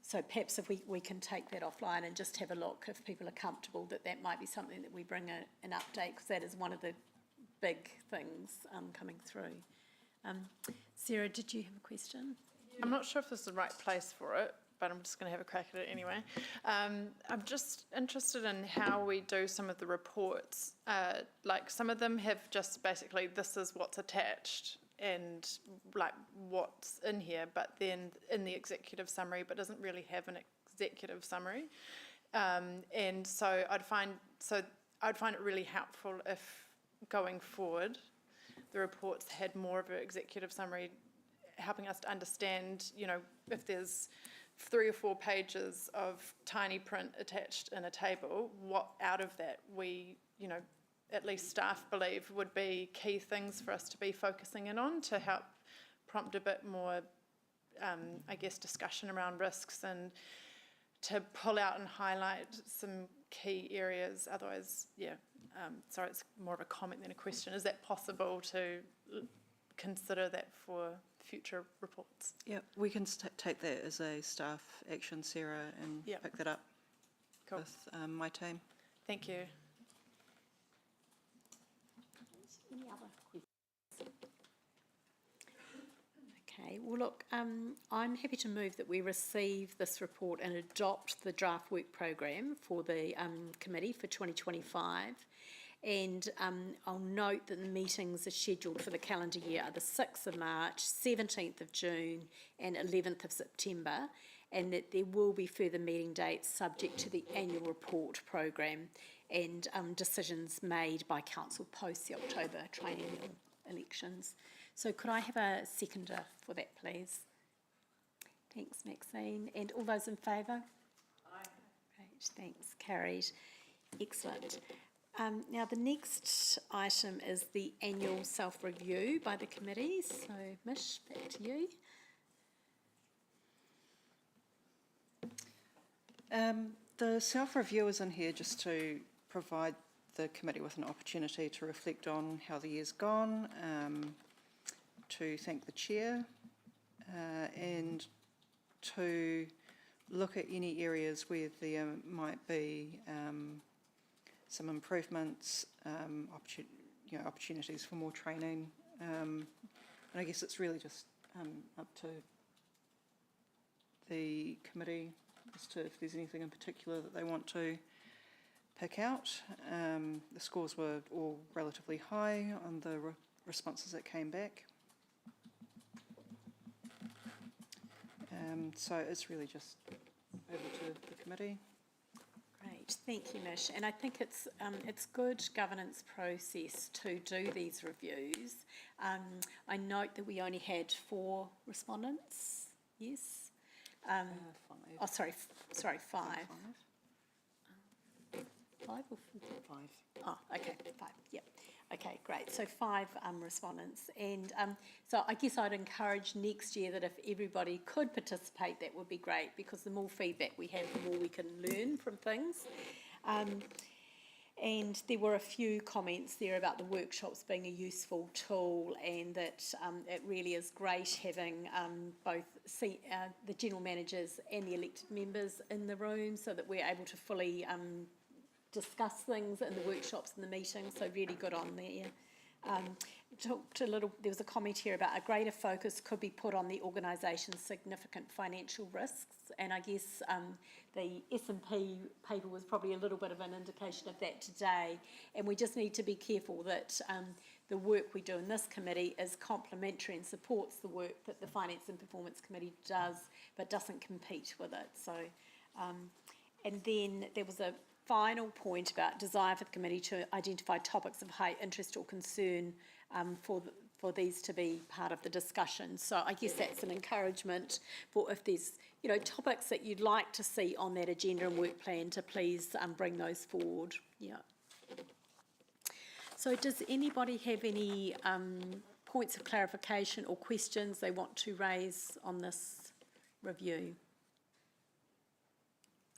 So perhaps if we can take that offline and just have a look, if people are comfortable, that might be something that we bring an update, because that is one of the big things coming through. Sarah, did you have a question? I'm not sure if this is the right place for it, but I'm just going to have a crack at it anyway. I'm just interested in how we do some of the reports. Like some of them have just basically, this is what's attached, and like what's in here, but then in the executive summary, but doesn't really have an executive summary. And so I'd find it really helpful if going forward, the reports had more of an executive summary, helping us to understand, you know, if there's 3 or 4 pages of tiny print attached in a table, what out of that we, you know, at least staff believe would be key things for us to be focusing in on to help prompt a bit more, I guess, discussion around risks and to pull out and highlight some key areas. Otherwise, yeah, sorry, it's more of a comment than a question. Is that possible to consider that for future reports? Yeah, we can take that as a staff action, Sarah, and pick that up with my team. Thank you. Any other questions? Okay, well look, I'm happy to move that we receive this report and adopt the draft work programme for the committee for 2025. And I'll note that the meetings are scheduled for the calendar year are the 6th of March, 17th of June and 11th of September, and that there will be further meeting dates subject to the annual report programme and decisions made by council post the October triennial elections. So could I have a seconder for that, please? Thanks, Maxine. And all those in favour? Aye. Great, thanks. Carried. Excellent. Now, the next item is the annual self-review by the committee. So, Mish, back to you. The self-review is in here just to provide the committee with an opportunity to reflect on how the year's gone, to thank the chair, and to look at any areas where there might be some improvements, opportunities for more training. And I guess it's really just up to the committee as to if there's anything in particular that they want to pick out. The scores were all relatively high on the responses that came back. So it's really just over to the committee. Great, thank you, Mish. And I think it's good governance process to do these reviews. I note that we only had 4 respondents. Yes. 5. Oh, sorry, 5. 5 or 4? 5. Oh, okay, 5. Yep. Okay, great. So 5 respondents, and so I guess I'd encourage next year that if everybody could participate, that would be great, because the more feedback we have, the more we can learn from things. And there were a few comments there about the workshops being a useful tool, and that it really is great having both the general managers and the elected members in the room, so that we're able to fully discuss things in the workshops and the meetings, so really good on there. There was a comment here about a greater focus could be put on the organisation's significant financial risks, and I guess the S&P paper was probably a little bit of an indication of that today, and we just need to be careful that the work we do in this committee is complementary and supports the work that the Finance and Performance Committee does, but doesn't compete with it. So, and then there was a final point about desire for the committee to identify topics of high interest or concern for these to be part of the discussion. So I guess that's an encouragement for if there's topics that you'd like to see on that agenda and work plan, to please bring those forward. Yeah. So does anybody have any points of clarification or questions they want to raise on this review?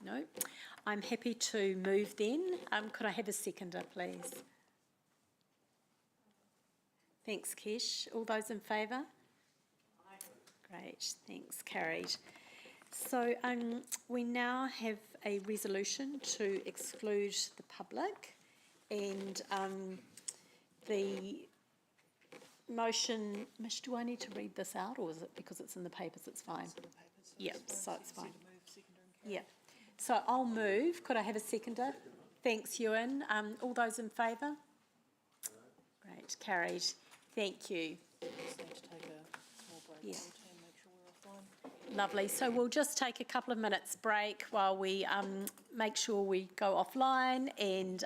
No? I'm happy to move then. Could I have a seconder, please? Thanks, Kesh. All those in favour? Great, thanks, carried. So we now have a resolution to exclude the public, and the motion, Mish, do I need to read this out, or is it because it's in the papers, it's fine? Yeah, so it's fine. Yeah. So I'll move. Could I have a seconder? Thanks, Ewan. All those in favour? Great, carried. Thank you. Just need to take a small break Yeah. and make sure we're offline. Lovely. So we'll just take a couple of minutes break while we make sure we go offline and